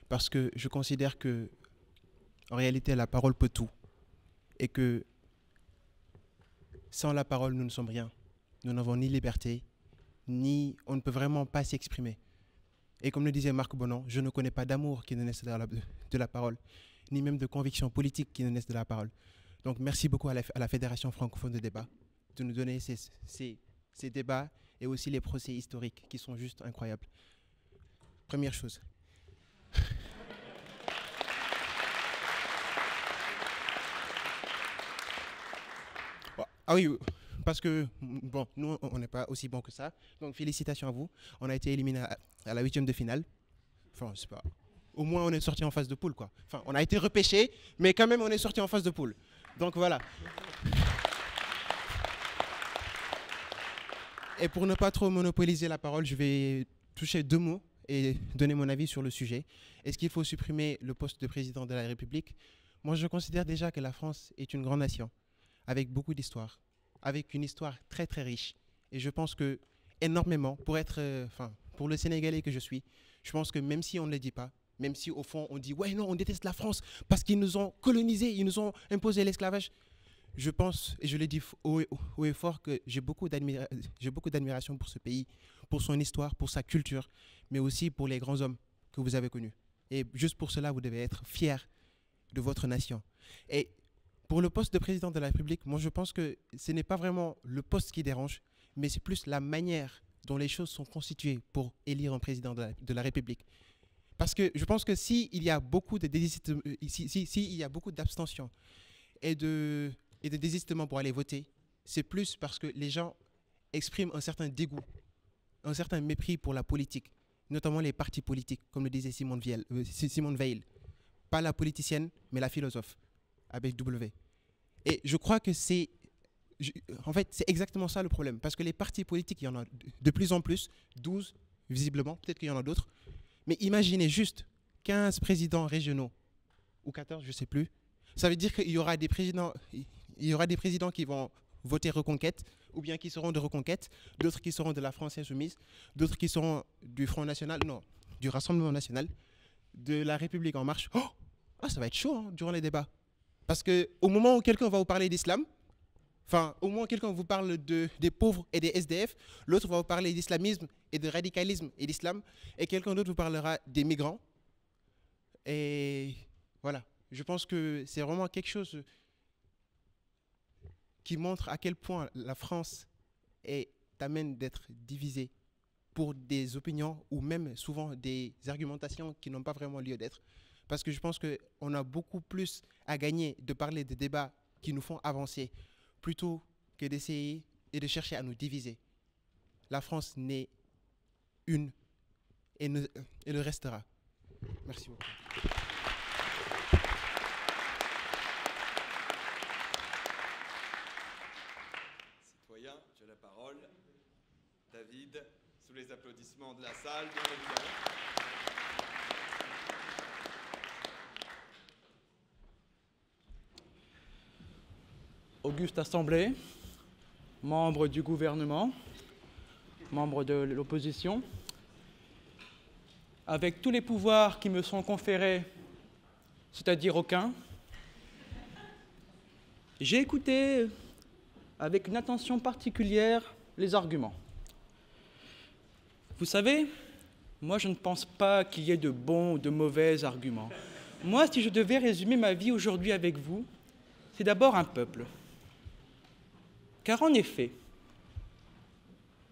Speaker 17: Parce que je considère que, en réalité, la parole peut tout. Et que sans la parole, nous ne sommes rien. Nous n'avons ni liberté, ni on ne peut vraiment pas s'exprimer. Et comme le disait Marc Bonan, je ne connais pas d'amour qui ne naisse de la parole, ni même de convictions politiques qui ne naissent de la parole. Donc merci beaucoup à la Fédération francophone de débat de nous donner ces débats et aussi les procès historiques qui sont juste incroyables. Première chose. Ah oui, parce que, bon, nous, on n'est pas aussi bon que ça. Donc, félicitations à vous. On a été éliminé à la 8e de finale. Enfin, c'est pas... Au moins, on est sorti en phase de poule, quoi. Enfin, on a été repêché, mais quand même, on est sorti en phase de poule. Donc, voilà. Et pour ne pas trop monopoliser la parole, je vais toucher 2 mots et donner mon avis sur le sujet. Est-ce qu'il faut supprimer le poste de président de la République? Moi, je considère déjà que la France est une grande nation, avec beaucoup d'histoire, avec une histoire très très riche. Et je pense que énormément, pour le Sénégalais que je suis, je pense que même si on ne le dit pas, même si au fond on dit ouais non, on déteste la France parce qu'ils nous ont colonisés, ils nous ont imposé l'esclavage, je pense, et je le dis haut et fort, que j'ai beaucoup d'admiration pour ce pays, pour son histoire, pour sa culture, mais aussi pour les grands hommes que vous avez connus. Et juste pour cela, vous devez être fiers de votre nation. Et pour le poste de président de la République, moi je pense que ce n'est pas vraiment le poste qui dérange, mais c'est plus la manière dont les choses sont constituées pour élire un président de la République. Parce que je pense que s'il y a beaucoup d'abstention et de désistement pour aller voter, c'est plus parce que les gens expriment un certain dégoût, un certain mépris pour la politique, notamment les partis politiques, comme le disait Simone Veil. Pas la politicienne, mais la philosophe, avec W. Et je crois que c'est exactement ça le problème, parce que les partis politiques, il y en a de plus en plus, 12 visiblement, peut-être qu'il y en a d'autres, mais imaginez juste 15 présidents régionaux, ou 14, je ne sais plus, ça veut dire qu'il y aura des présidents qui vont voter Reconquête, ou bien qui seront de Reconquête, d'autres qui seront de la France Insoumise, d'autres qui seront du Front National, non, du Rassemblement National, de la République En Marche. Oh, ça va être chaud hein, durant les débats. Parce qu'au moment où quelqu'un va vous parler d'islam, au moment où quelqu'un vous parle des pauvres et des SDF, l'autre va vous parler d'islamisme et de radicalisme et d'islam, et quelqu'un d'autre vous parlera des migrants. Et voilà, je pense que c'est vraiment quelque chose qui montre à quel point la France est amène d'être divisée pour des opinions ou même souvent des argumentations qui n'ont pas vraiment lieu d'être. Parce que je pense qu'on a beaucoup plus à gagner de parler des débats qui nous font avancer plutôt que d'essayer et de chercher à nous diviser. La France n'est une et le restera. Merci beaucoup.
Speaker 16: Citoyen, tu as la parole. David, sous les applaudissements de la salle, bien évidemment.
Speaker 18: Auguste Assemblée, membre du gouvernement, membre de l'opposition.
Speaker 14: avec tous les pouvoirs qui me sont conférés, c'est-à-dire aucun, j'ai écouté avec une attention particulière les arguments. Vous savez, moi je ne pense pas qu'il y ait de bons ou de mauvais arguments. Moi, si je devais résumer ma vie aujourd'hui avec vous, c'est d'abord un peuple. Car en effet,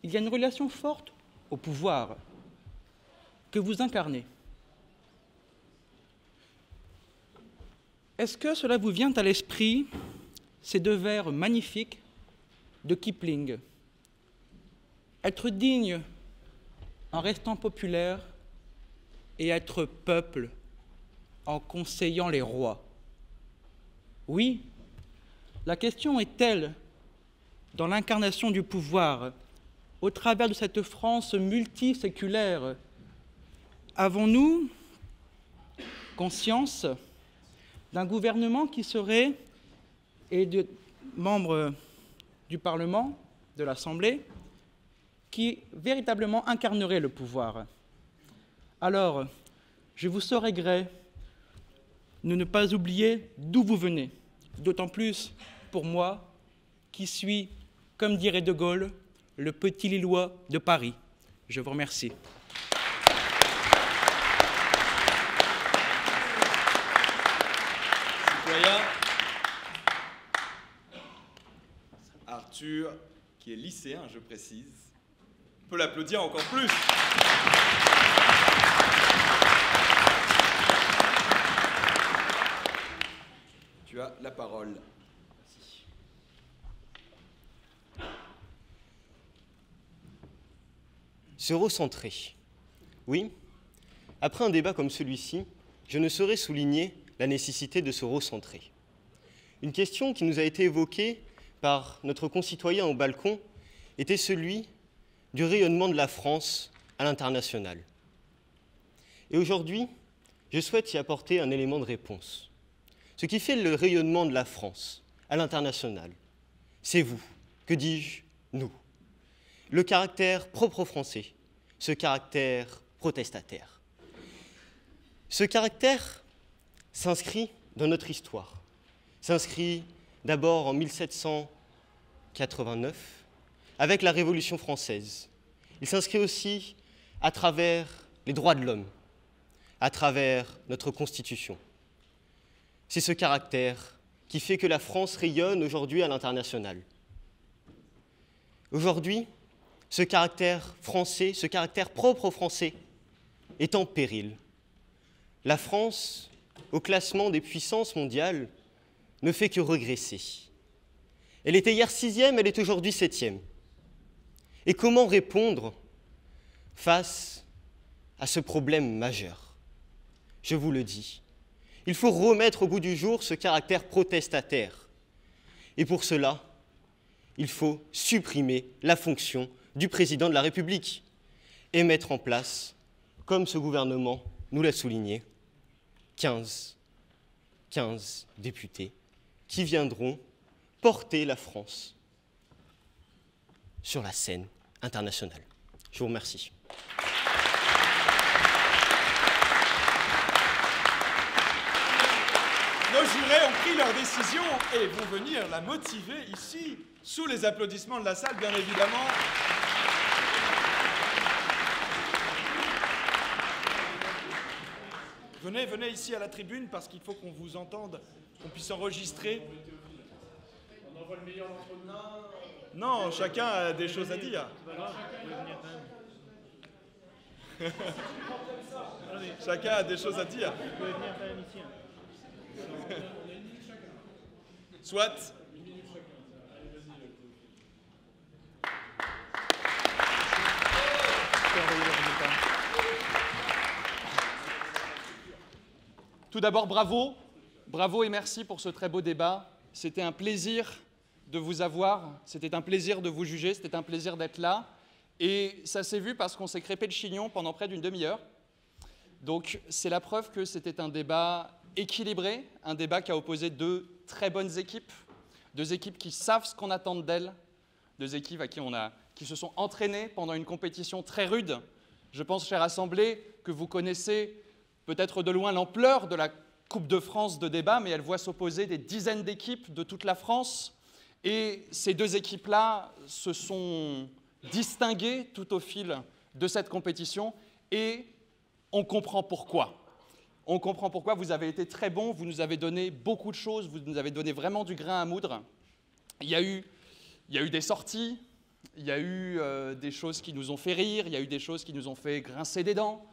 Speaker 14: il y a une relation forte au pouvoir que vous incarnez. Est-ce que cela vous vient à l'esprit, ces deux vers magnifiques de Kipling? Être digne en restant populaire et être peuple en conseillant les rois. Oui, la question est telle, dans l'incarnation du pouvoir, au travers de cette France multiséculaire, avons-nous conscience d'un gouvernement qui serait, et de membres du Parlement, de l'Assemblée, qui véritablement incarnerait le pouvoir? Alors, je vous saurais gré de ne pas oublier d'où vous venez, d'autant plus pour moi, qui suis, comme dirait De Gaulle, le petit Lillois de Paris. Je vous remercie.
Speaker 16: Citoyen Arthur, qui est lycéen, je précise, peut l'applaudir encore plus. Tu as la parole.
Speaker 18: Se recentrer. Oui, après un débat comme celui-ci, je ne saurais souligner la nécessité de se recentrer. Une question qui nous a été évoquée par notre concitoyen au balcon était celui du rayonnement de la France à l'international. Et aujourd'hui, je souhaite y apporter un élément de réponse. Ce qui fait le rayonnement de la France à l'international, c'est vous, que dis-je, nous. Le caractère propre français, ce caractère protestataire. Ce caractère s'inscrit dans notre histoire, s'inscrit d'abord en 1789 avec la Révolution française. Il s'inscrit aussi à travers les droits de l'homme, à travers notre Constitution. C'est ce caractère qui fait que la France rayonne aujourd'hui à l'international. Aujourd'hui, ce caractère français, ce caractère propre aux Français, est en péril. La France, au classement des puissances mondiales, ne fait que régresser. Elle était hier 6e, elle est aujourd'hui 7e. Et comment répondre face à ce problème majeur? Je vous le dis, il faut remettre au goût du jour ce caractère protestataire. Et pour cela, il faut supprimer la fonction du président de la République et mettre en place, comme ce gouvernement nous l'a souligné, 15 députés qui viendront porter la France sur la scène internationale. Je vous remercie.
Speaker 16: Nos jurés ont pris leur décision et vont venir la motiver ici, sous les applaudissements de la salle, bien évidemment. Venez ici à la tribune parce qu'il faut qu'on vous entende, qu'on puisse enregistrer. On envoie le meilleur d'entre nous. Non, chacun a des choses à dire. Chacun a des choses à dire. Soit.
Speaker 2: Tout d'abord, bravo et merci pour ce très beau débat. C'était un plaisir de vous avoir, c'était un plaisir de vous juger, c'était un plaisir d'être là. Et ça s'est vu parce qu'on s'est crêpé le chignon pendant près d'une demi-heure. Donc c'est la preuve que c'était un débat équilibré, un débat qui a opposé deux très bonnes équipes, deux équipes qui savent ce qu'on attend d'elles, deux équipes qui se sont entraînées pendant une compétition très rude. Je pense, chère Assemblée, que vous connaissez peut-être de loin l'ampleur de la Coupe de France de débat, mais elle voit s'opposer des dizaines d'équipes de toute la France. Et ces deux équipes-là se sont distinguées tout au fil de cette compétition et on comprend pourquoi. On comprend pourquoi. Vous avez été très bons, vous nous avez donné beaucoup de choses, vous nous avez donné vraiment du grain à moudre. Il y a eu des sorties, il y a eu des choses qui nous ont fait rire, il y a eu des choses qui nous ont fait grincer des dents,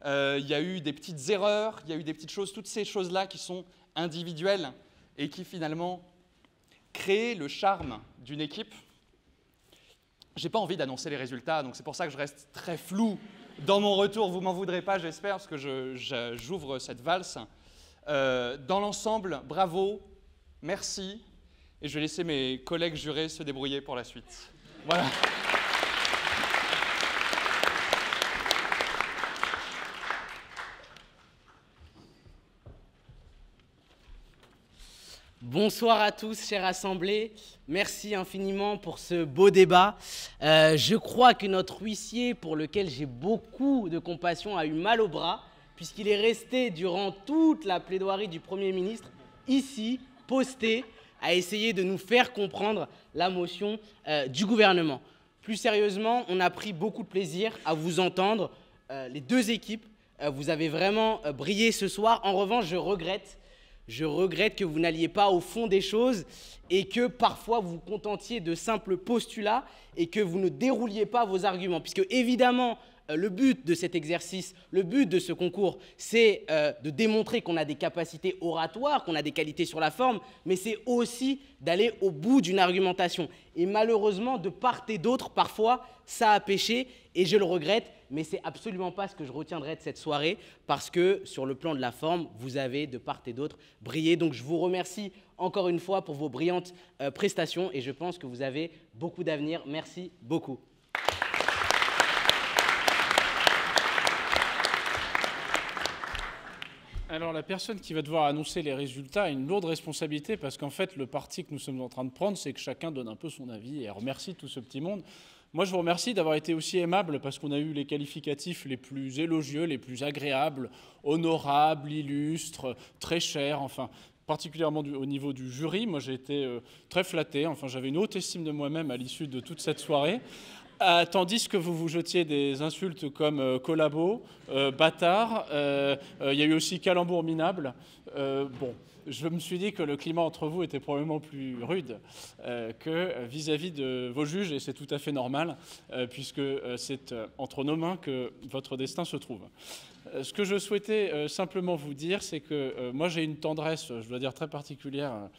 Speaker 2: il y a eu des petites erreurs, il y a eu des petites choses, toutes ces choses-là qui sont individuelles et qui finalement créent le charme d'une équipe. Je n'ai pas envie d'annoncer les résultats, donc c'est pour ça que je reste très flou dans mon retour. Vous m'en voudrez pas, j'espère, parce que j'ouvre cette valse. Dans l'ensemble, bravo, merci, et je vais laisser mes collègues jurés se débrouiller pour la suite. Voilà.
Speaker 5: Bonsoir à tous, chère assemblée. Merci infiniment pour ce beau débat. Je crois que notre huissier, pour lequel j'ai beaucoup de compassion, a eu mal au bras, puisqu'il est resté durant toute la plaidoirie du Premier ministre, ici, posté, à essayer de nous faire comprendre la motion du gouvernement. Plus sérieusement, on a pris beaucoup de plaisir à vous entendre, les deux équipes. Vous avez vraiment brillé ce soir. En revanche, je regrette que vous n'alliez pas au fond des choses et que parfois vous vous contentiez de simples postulats et que vous ne dérouliez pas vos arguments. Puisque évidemment, le but de cet exercice, le but de ce concours, c'est de démontrer qu'on a des capacités oratoires, qu'on a des qualités sur la forme, mais c'est aussi d'aller au bout d'une argumentation. Et malheureusement, de part et d'autre, parfois, ça a péché et je le regrette. Mais ce n'est absolument pas ce que je retiendrai de cette soirée, parce que sur le plan de la forme, vous avez de part et d'autre brillé. Donc je vous remercie encore une fois pour vos brillantes prestations et je pense que vous avez beaucoup d'avenir. Merci beaucoup.
Speaker 19: Alors la personne qui va devoir annoncer les résultats a une lourde responsabilité, parce qu'en fait le parti que nous sommes en train de prendre, c'est que chacun donne un peu son avis et remercie tout ce petit monde. Moi, je vous remercie d'avoir été aussi aimable, parce qu'on a eu les qualificatifs les plus élogieux, les plus agréables, honorables, illustres, très chers, enfin, particulièrement au niveau du jury. Moi, j'ai été très flatté, enfin, j'avais une haute estime de moi-même à l'issue de toute cette soirée. Tandis que vous vous jetiez des insultes comme collabo, bâtard, il y a eu aussi calembour minable. Bon, je me suis dit que le climat entre vous était probablement plus rude que vis-à-vis de vos juges, et c'est tout à fait normal, puisque c'est entre nos mains que votre destin se trouve. Ce que je souhaitais simplement vous dire, c'est que moi j'ai une tendresse, je dois dire très particulière,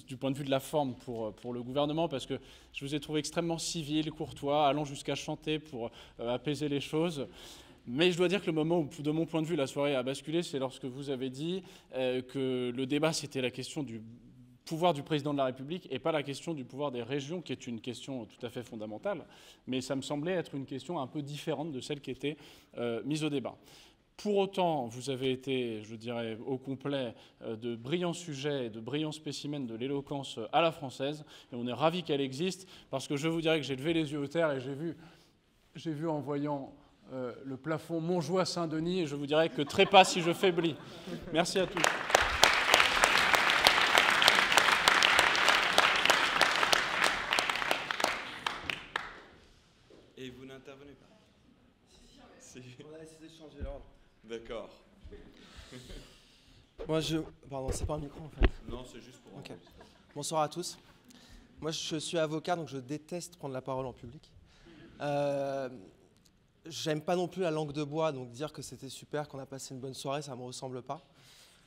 Speaker 19: du point de vue de la forme pour le gouvernement, parce que je vous ai trouvé extrêmement civil, courtois, allant jusqu'à chanter pour apaiser les choses. Mais je dois dire que le moment où, de mon point de vue, la soirée a basculé, c'est lorsque vous avez dit que le débat, c'était la question du pouvoir du président de la République et pas la question du pouvoir des régions, qui est une question tout à fait fondamentale. Mais ça me semblait être une question un peu différente de celle qui était mise au débat. Pour autant, vous avez été, je dirais, au complet de brillants sujets et de brillants spécimens de l'éloquence à la française. Et on est ravis qu'elle existe, parce que je vous dirais que j'ai levé les yeux aux terres et j'ai vu en voyant le plafond Montjoie-Saint-Denis, et je vous dirais que trépas si je faiblis. Merci à tous.
Speaker 16: Et vous n'intervenez pas? Si. On a essayé de changer l'ordre. D'accord.
Speaker 20: Pardon, c'est pas un micro en fait.
Speaker 16: Non, c'est juste pour...
Speaker 20: Okay. Bonsoir à tous. Moi, je suis avocat, donc je déteste prendre la parole en public. J'aime pas non plus la langue de bois, donc dire que c'était super, qu'on a passé une bonne soirée, ça me ressemble pas.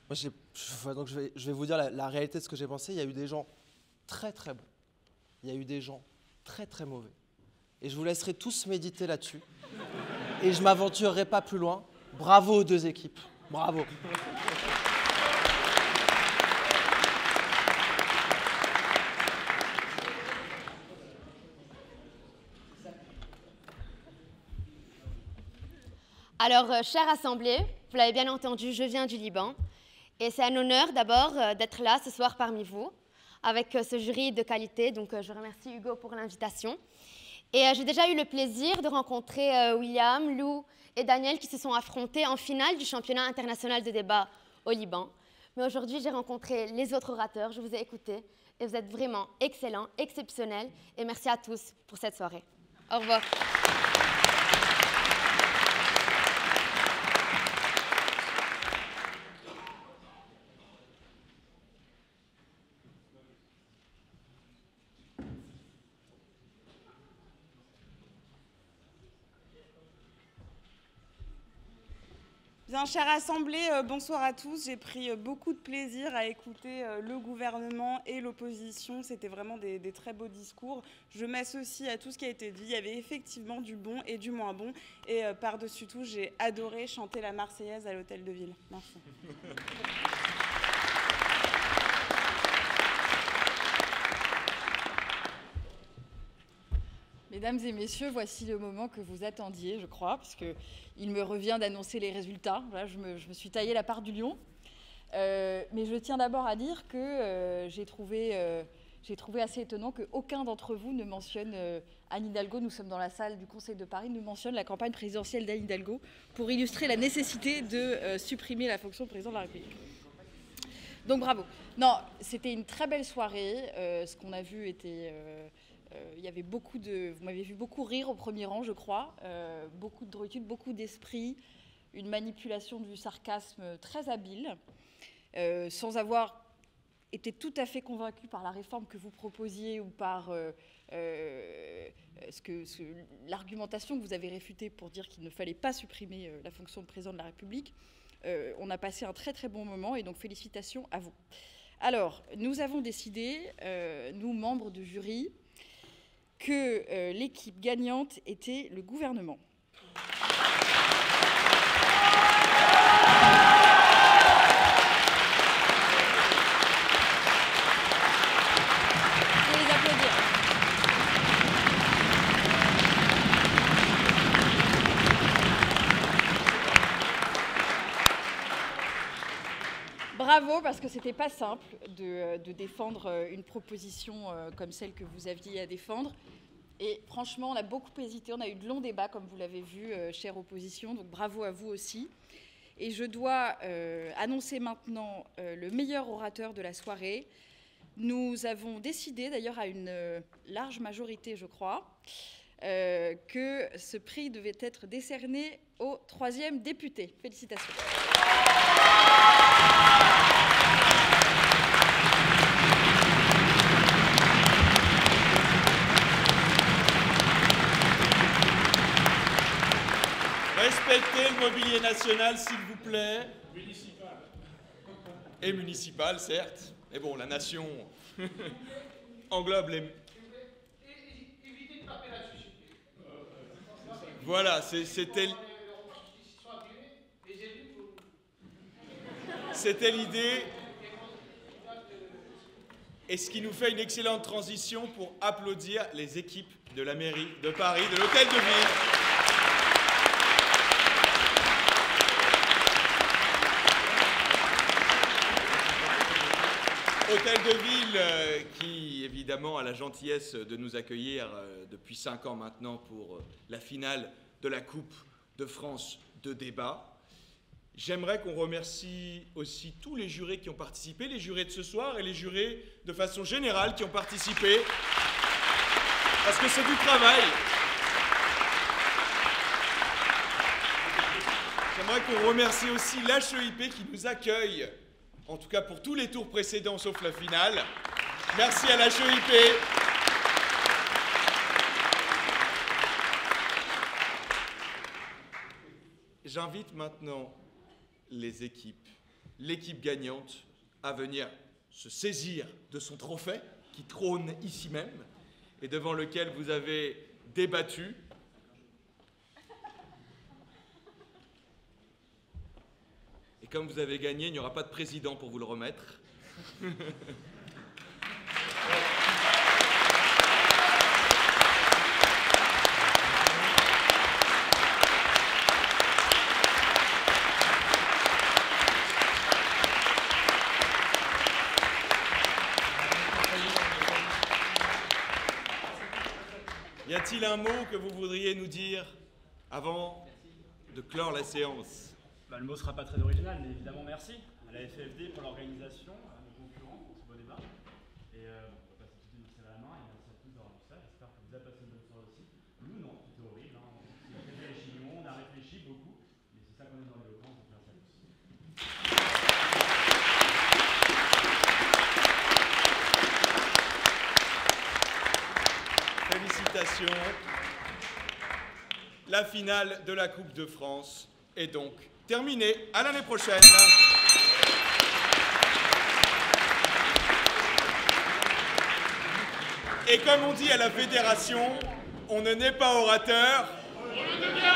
Speaker 20: Moi, donc je vais vous dire la réalité de ce que j'ai pensé. Il y a eu des gens très très bons. Il y a eu des gens très très mauvais. Et je vous laisserai tous méditer là-dessus. Et je m'aventurerai pas plus loin. Bravo aux deux équipes. Bravo.
Speaker 21: Alors, chère Assemblée, vous l'avez bien entendu, je viens du Liban. Et c'est un honneur d'abord d'être là ce soir parmi vous, avec ce jury de qualité. Donc, je remercie Hugo pour l'invitation. Et j'ai déjà eu le plaisir de rencontrer William, Lou et Daniel qui se sont affrontés en finale du championnat international de débat au Liban. Mais aujourd'hui, j'ai rencontré les autres orateurs, je vous ai écoutés et vous êtes vraiment excellents, exceptionnels. Et merci à tous pour cette soirée. Au revoir.
Speaker 3: Bien, chère Assemblée, bonsoir à tous. J'ai pris beaucoup de plaisir à écouter le gouvernement et l'opposition. C'était vraiment des très beaux discours. Je m'associe à tout ce qui a été dit. Il y avait effectivement du bon et du moins bon. Et par-dessus tout, j'ai adoré chanter la Marseillaise à l'Hôtel de Ville. Merci.
Speaker 22: Mesdames et messieurs, voici le moment que vous attendiez, je crois, puisqu'il me revient d'annoncer les résultats. Voilà, je me suis taillé la part du lion. Mais je tiens d'abord à dire que j'ai trouvé assez étonnant qu'aucun d'entre vous ne mentionne Anne Hidalgo. Nous sommes dans la salle du Conseil de Paris, ne mentionne la campagne présidentielle d'Anne Hidalgo pour illustrer la nécessité de supprimer la fonction de président de la République. Donc bravo. Non, c'était une très belle soirée. Ce qu'on a vu était... il y avait vous m'avez vu beaucoup rire au premier rang, je crois, beaucoup de drôletude, beaucoup d'esprit, une manipulation du sarcasme très habile, sans avoir été tout à fait convaincu par la réforme que vous proposiez ou par l'argumentation que vous avez réfutée pour dire qu'il ne fallait pas supprimer la fonction de président de la République. On a passé un très très bon moment et donc félicitations à vous. Alors, nous avons décidé, nous membres du jury, que l'équipe gagnante était le gouvernement. Je vais les applaudir. Bravo, parce que c'était pas simple de défendre une proposition comme celle que vous aviez à défendre. Et franchement, on a beaucoup hésité, on a eu de longs débats, comme vous l'avez vu, chère opposition, donc bravo à vous aussi. Et je dois annoncer maintenant le meilleur orateur de la soirée. Nous avons décidé, d'ailleurs à une large majorité, je crois, que ce prix devait être décerné au 3e député. Félicitations.
Speaker 16: Respectez le mobilier national, s'il vous plaît.
Speaker 19: Municipal.
Speaker 16: Et municipal, certes. Mais bon, la nation englobe les...
Speaker 19: Évitez de taper là-dessus.
Speaker 16: Voilà, c'était... C'était l'idée. Et ce qui nous fait une excellente transition pour applaudir les équipes de la mairie de Paris, de l'Hôtel de Ville. Hôtel de Ville qui, évidemment, a la gentillesse de nous accueillir depuis 5 ans maintenant pour la finale de la Coupe de France de débat. J'aimerais qu'on remercie aussi tous les jurés qui ont participé, les jurés de ce soir et les jurés de façon générale qui ont participé, parce que c'est du travail. J'aimerais qu'on remercie aussi l'HEIP qui nous accueille, en tout cas pour tous les tours précédents sauf la finale. Merci à l'HEIP. J'invite maintenant les équipes, l'équipe gagnante, à venir se saisir de son trophée qui trône ici même et devant lequel vous avez débattu. Et comme vous avez gagné, il n'y aura pas de président pour vous le remettre. Y a-t-il a-t-il un mot que vous voudriez nous dire avant de clore la séance?
Speaker 8: Le mot ne sera pas très original, mais évidemment merci à la FFD pour l'organisation, à nos concurrents pour ce beau débat. Et on va passer tout de suite serrer la main et merci à tous d'avoir vu ça. J'espère que vous avez passé une bonne soirée aussi. Nous, non, c'était horrible. On a fait les chignons, on a réfléchi beaucoup, mais c'est ça qu'on est dans l'éloquence, donc merci à tous.
Speaker 16: Félicitations. La finale de la Coupe de France est donc terminée. À l'année prochaine. Et comme on dit à la fédération, on ne naît pas orateur. On le devient.